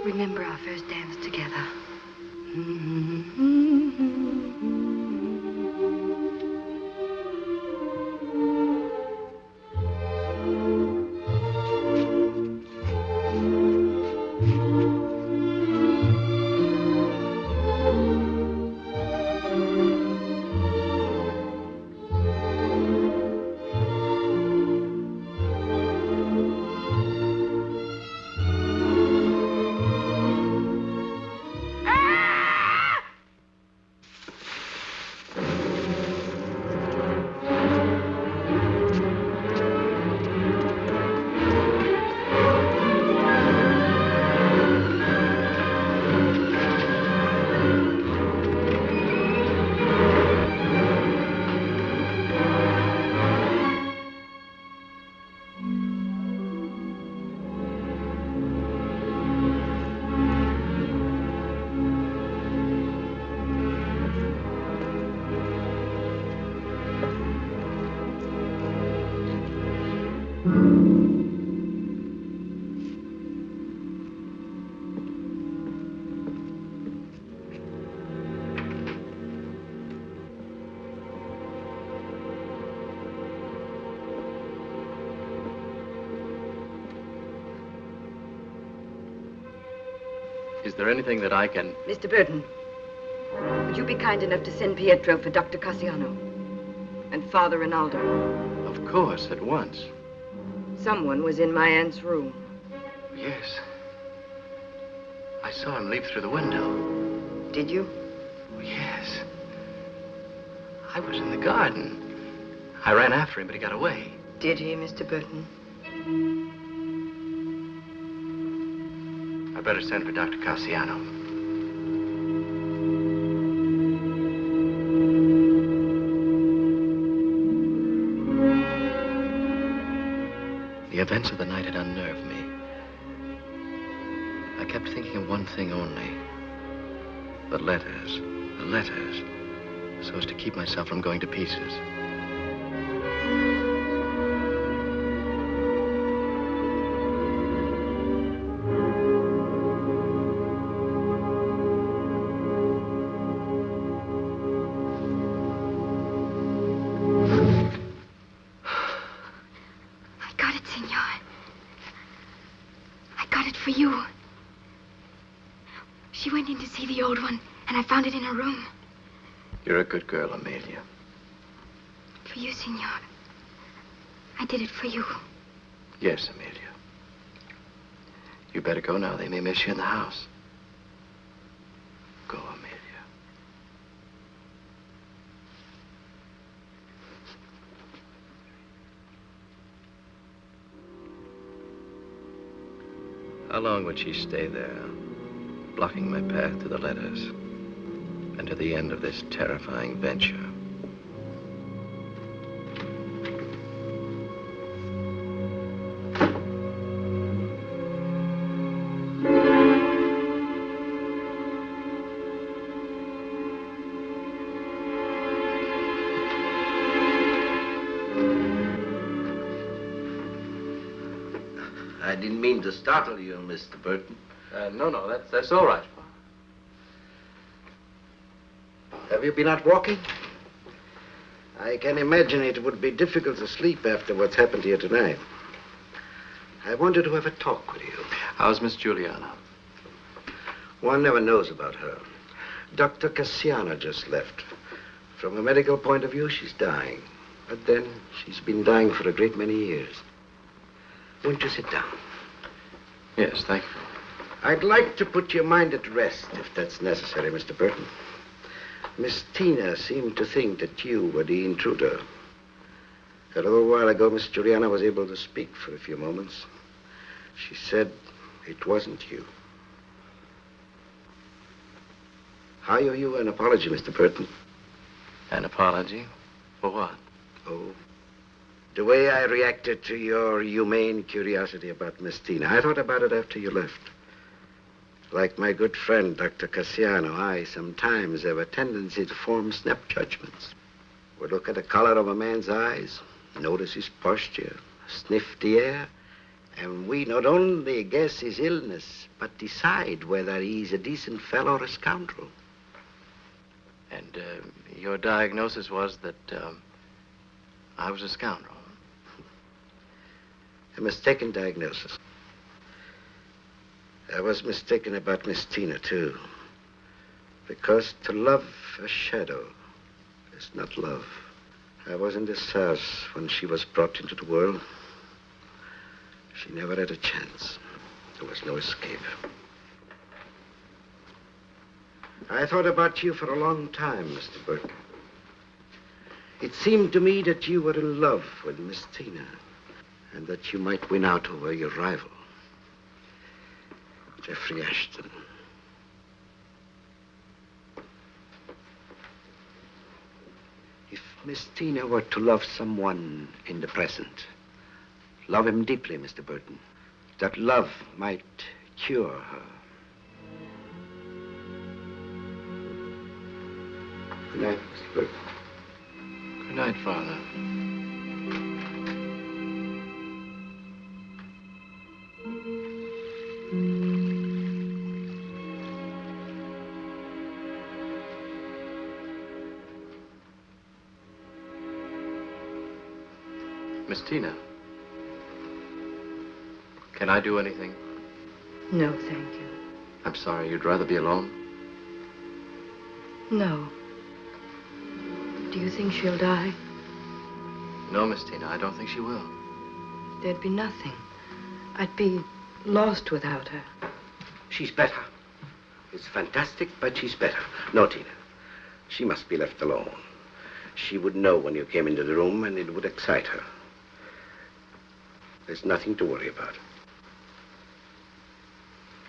Remember our first dance together.
Is there anything that I can...
Mr. Burton, would you be kind enough to send Pietro for Dr. Cassiano and Father Rinaldo?
Of course, at once.
Someone was in my aunt's room.
Yes. I saw him leap through the window.
Did you?
Yes. I was in the garden. I ran after him, but he got away.
Did he, Mr. Burton?
I better send for Dr. Cassiano. The events of the night had unnerved me. I kept thinking of one thing only. The letters, so as to keep myself from going to pieces.
For you. She went in to see the old one, and I found it in her room.
You're a good girl, Amelia.
For you, Senor. I did it for you.
Yes, Amelia. You better go now. They may miss you in the house. Go, Amelia. How long would she stay there, blocking my path to the letters and to the end of this terrifying venture?
I didn't mean to startle you, Mr. Burton.
No, that's all right, Pa.
Have you been out walking? I can imagine it would be difficult to sleep after what's happened here tonight. I wanted to have a talk with you.
How's Miss Juliana?
One never knows about her. Dr. Cassiano just left. From a medical point of view, she's dying. But then, she's been dying for a great many years. Won't you sit down?
Yes, thank you.
I'd like to put your mind at rest, if that's necessary, Mr. Burton. Miss Tina seemed to think that you were the intruder. A little while ago, Miss Juliana was able to speak for a few moments. She said it wasn't you. I owe you an apology, Mr. Burton.
An apology? For what?
Oh, the way I reacted to your humane curiosity about Miss Tina. I thought about it after you left. Like my good friend, Dr. Cassiano, I sometimes have a tendency to form snap judgments. We look at the color of a man's eyes, notice his posture, sniff the air, and we not only guess his illness, but decide whether he's a decent fellow or a scoundrel.
And your diagnosis was that I was a scoundrel.
A mistaken diagnosis. I was mistaken about Miss Tina, too. Because to love a shadow is not love. I was in this house when she was brought into the world. She never had a chance. There was no escape. I thought about you for a long time, Mr. Burton. It seemed to me that you were in love with Miss Tina, and that you might win out over your rival, Jeffrey Ashton. If Miss Tina were to love someone in the present, love him deeply, Mr. Burton, that love might cure her. Good night, Mr. Burton.
Good night, Father. Miss Tina, can I do anything?
No, thank you.
I'm sorry, you'd rather be alone?
No. Do you think she'll die?
No, Miss Tina, I don't think she will.
There'd be nothing. I'd be lost without her.
She's better. It's fantastic, but she's better. No, Tina. She must be left alone. She would know when you came into the room, and it would excite her. There's nothing to worry about.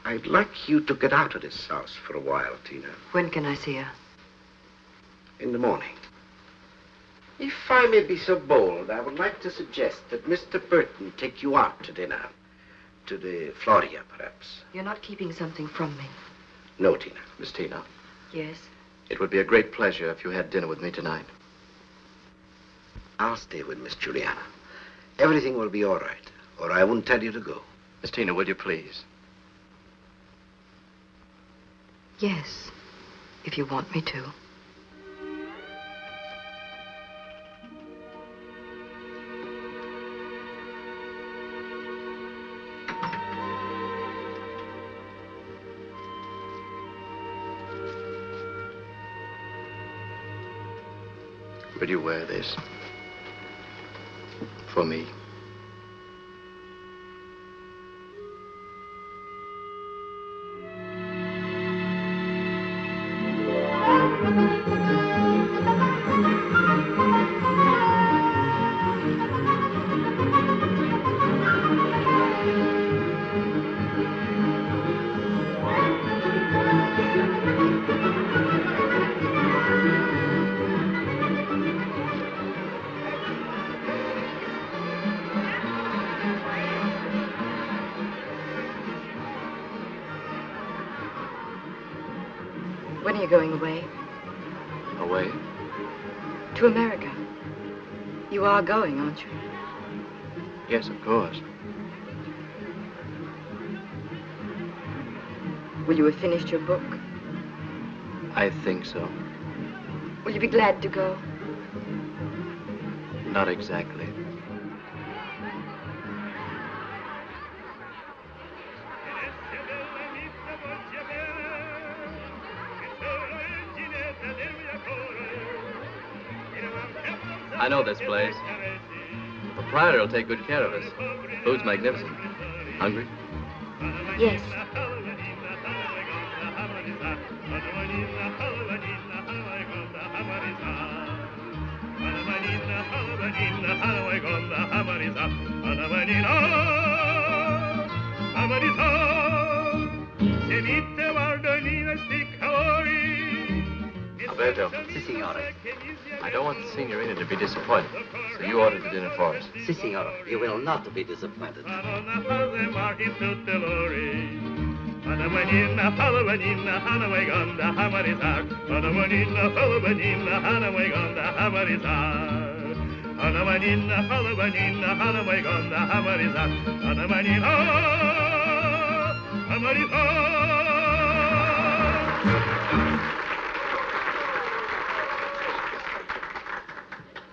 I'd like you to get out of this house for a while, Tina.
When can I see her?
In the morning. If I may be so bold, I would like to suggest that Mr. Burton take you out to dinner. To the Floria, perhaps.
You're not keeping something from me.
No, Tina.
Miss Tina.
Yes?
It would be a great pleasure if you had dinner with me tonight.
I'll stay with Miss Juliana. Everything will be all right, or I wouldn't tell you to go.
Miss Tina, will you please?
Yes, if you want me to.
Will you wear this? For me?
When are you going away?
Away?
To America. You are going, aren't you?
Yes, of course.
Will you have finished your book?
I think so.
Will you be glad to go?
Not exactly.
I know this place. The proprietor will take good care of us. Food's magnificent. Hungry?
Yes.
Alberto.
Si, signore.
I don't want the signorina to be disappointed, so you ordered the dinner for us.
Si, signore. You will not be disappointed.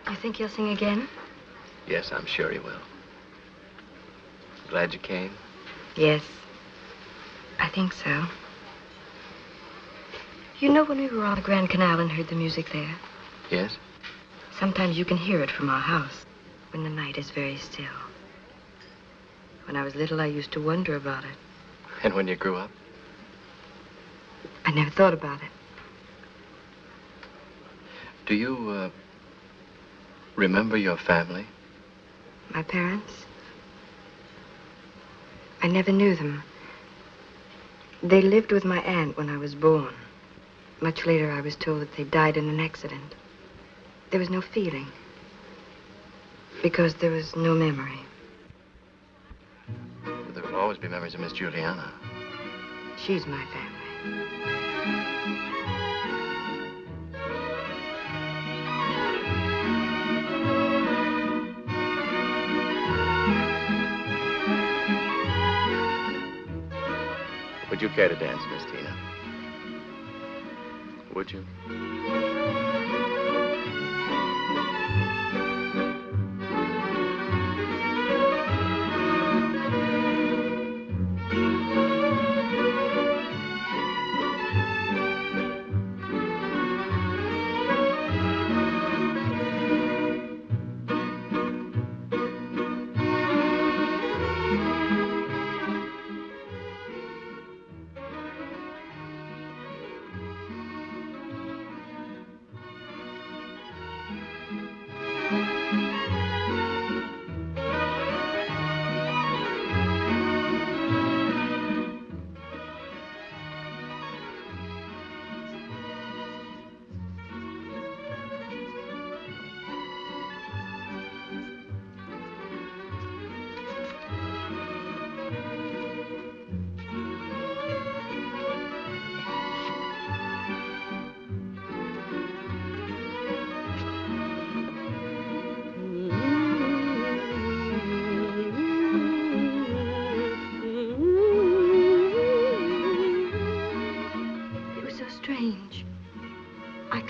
You think he'll sing again?
Yes, I'm sure he will. Glad you came?
Yes. I think so. You know when we were on the Grand Canal and heard the music there?
Yes?
Sometimes you can hear it from our house when the night is very still. When I was little, I used to wonder about it.
And when you grew up?
I never thought about it.
Do you, remember your family?
My parents? I never knew them. They lived with my aunt when I was born. Much later, I was told that they died in an accident. There was no feeling. Because there was no memory.
But there will always be memories of Miss Juliana.
She's my family.
Would you care to dance, Miss Tina? Would you?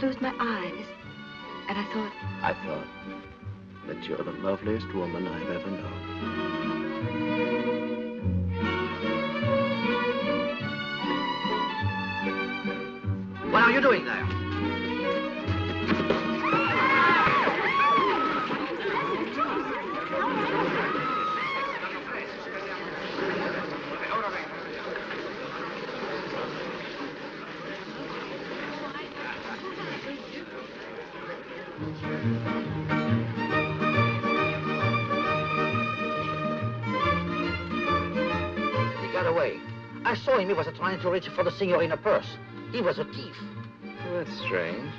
closed my eyes, and I thought...
I thought that you're the loveliest woman I've ever known.
What are you doing there? He got away. I saw him. He was trying to reach for the signorina purse. He was a thief.
Well, that's strange.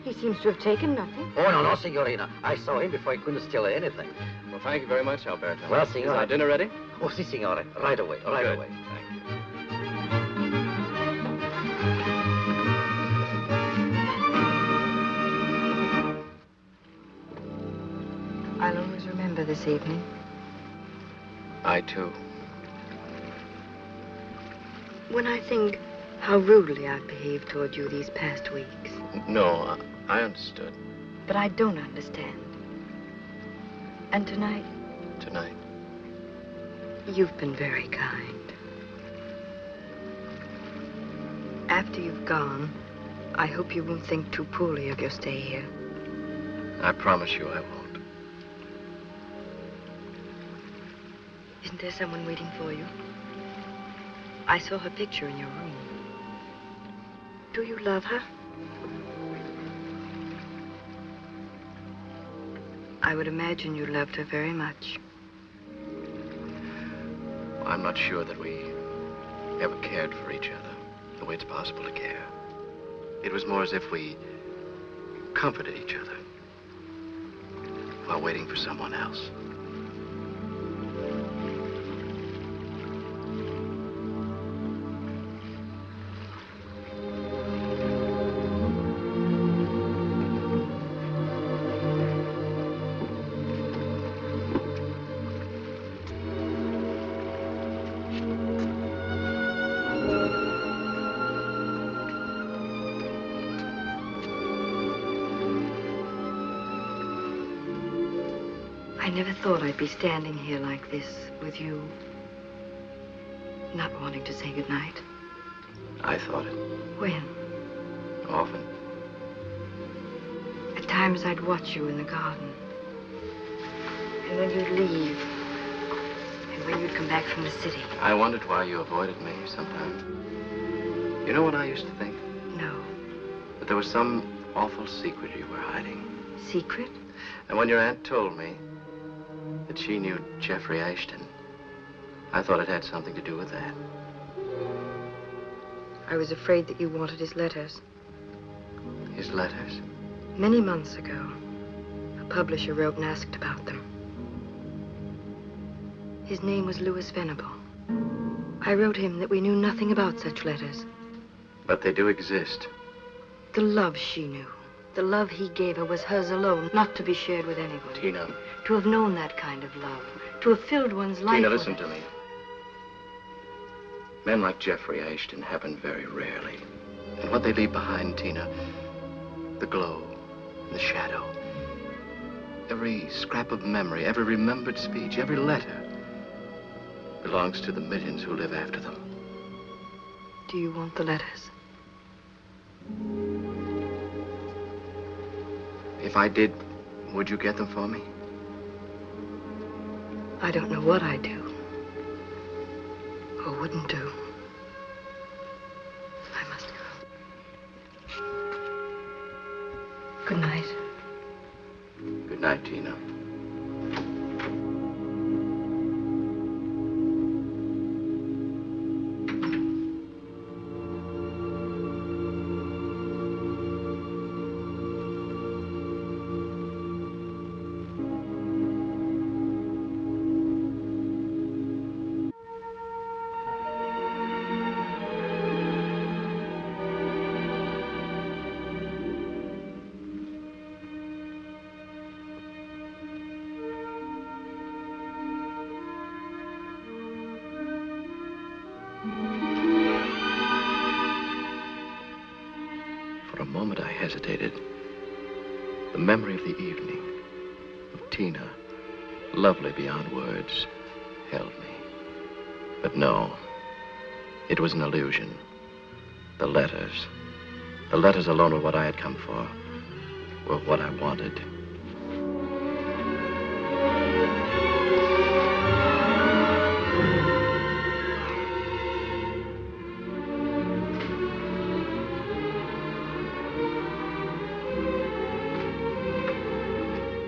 He seems to have taken nothing.
Oh, no, signorina. I saw him before he couldn't steal anything.
Well, thank you very much, Alberto.
Well,
Is
signore.
our dinner ready?
Oh, si, signore. Right away, right
Good.
away.
Thank you.
I'll always remember this evening.
I, too.
When I think how rudely I've behaved toward you these past weeks.
No, I understood.
But I don't understand. And tonight,
Tonight.
you've been very kind. After you've gone, I hope you won't think too poorly of your stay here.
I promise you I won't.
Isn't there someone waiting for you? I saw her picture in your room. Do you love her? I would imagine you loved her very much.
I'm not sure that we ever cared for each other the way it's possible to care. It was more as if we comforted each other while waiting for someone else.
I never thought I'd be standing here like this with you, not wanting to say goodnight.
I thought it.
When?
Often.
At times I'd watch you in the garden. And when you'd leave. And when you'd come back from the city.
I wondered why you avoided me sometimes. You know what I used to think?
No.
That there was some awful secret you were hiding.
Secret?
And when your aunt told me that she knew Jeffrey Ashton, I thought it had something to do with that.
I was afraid that you wanted his letters.
His letters?
Many months ago, a publisher wrote and asked about them. His name was Louis Venable. I wrote him that we knew nothing about such letters.
But they do exist.
The love she knew, the love he gave her was hers alone, not to be shared with anyone.
Tina.
To have known that kind of love, to have filled one's life
Tina,
with
listen
it.
to me. Men like Jeffrey Ashton happen very rarely. And what they leave behind, Tina, the glow, the shadow, every scrap of memory, every remembered speech, every letter, belongs to the millions who live after them.
Do you want the letters?
If I did, would you get them for me?
I don't know what I'd do. Or wouldn't do. I must go. Good night.
Good night, Tina. For a moment, I hesitated. The memory of the evening, of Tina, lovely beyond words, held me. But no, it was an illusion. The letters alone were what I had come for, were what I wanted.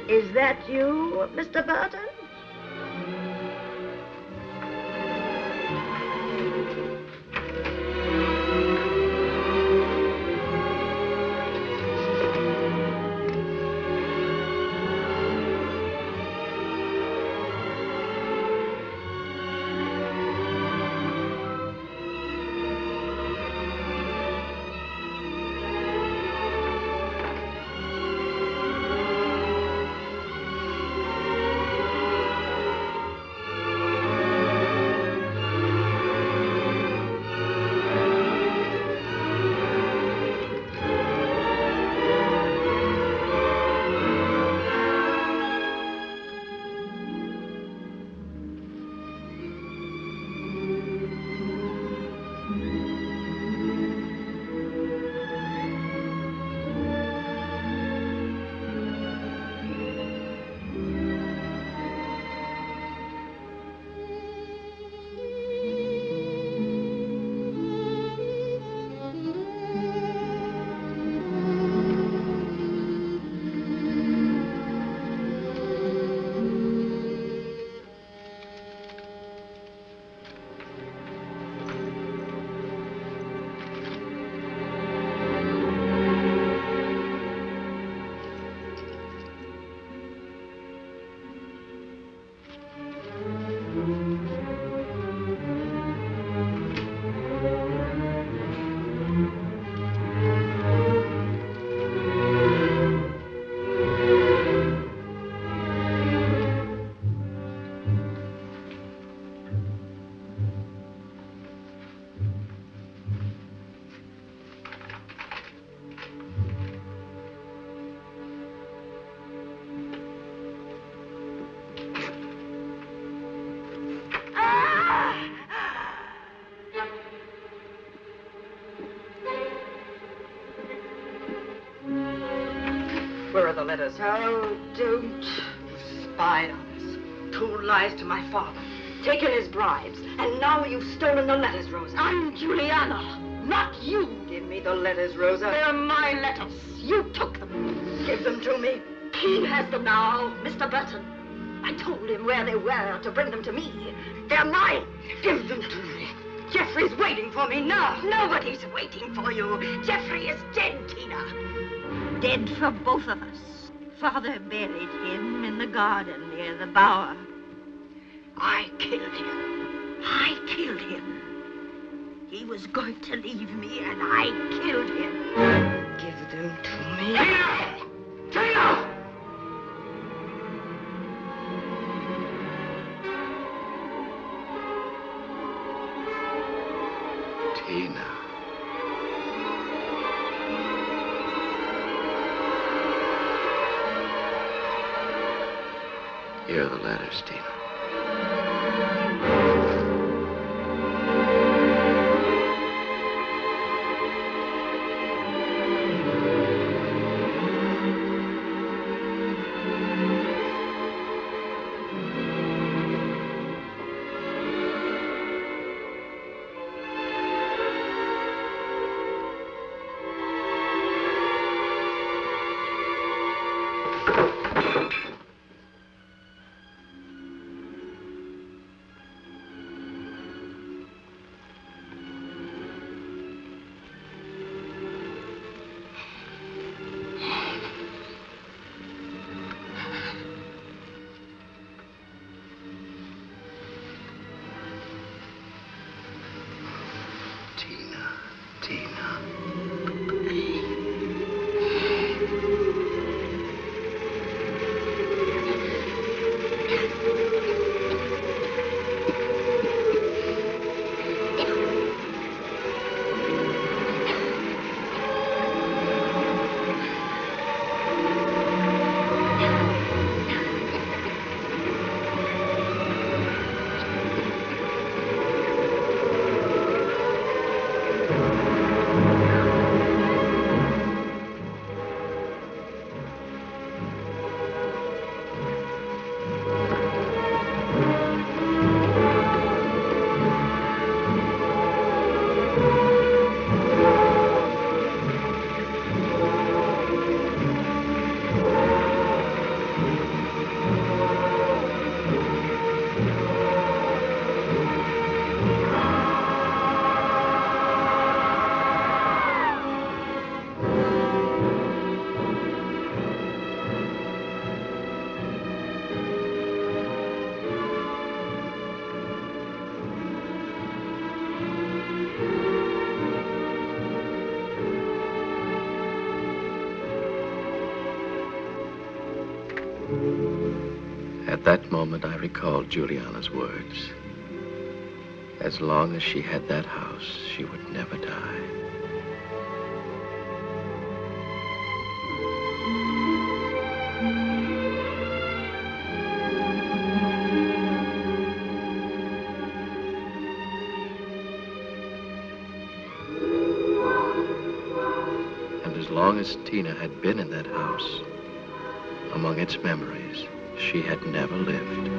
Is that you, Mr. Burton?
letters.
Oh, don't.
You spied on us. Told lies to my father.
Taken his bribes, and now you've stolen the letters, Rosa.
I'm Juliana, not you. Give me the letters, Rosa.
They're my letters. You took them.
Give them to me.
He has them now, Mr. Burton. I told him where they were to bring them to me. They're mine.
Give them to me.
Jeffrey's waiting for me now. Nobody's waiting for you. Jeffrey is dead, Tina.
Dead for both of us. Father buried him in the garden near the bower.
I killed him. I killed him.
He was going to leave me, and I killed him.
Give them to me.
Tina! Tina!
Tina. Here are the letters, Tina. At that moment, I recalled Juliana's words. As long as she had that house, she would never die. And as long as Tina had been in that house, among its memories, she had never lived.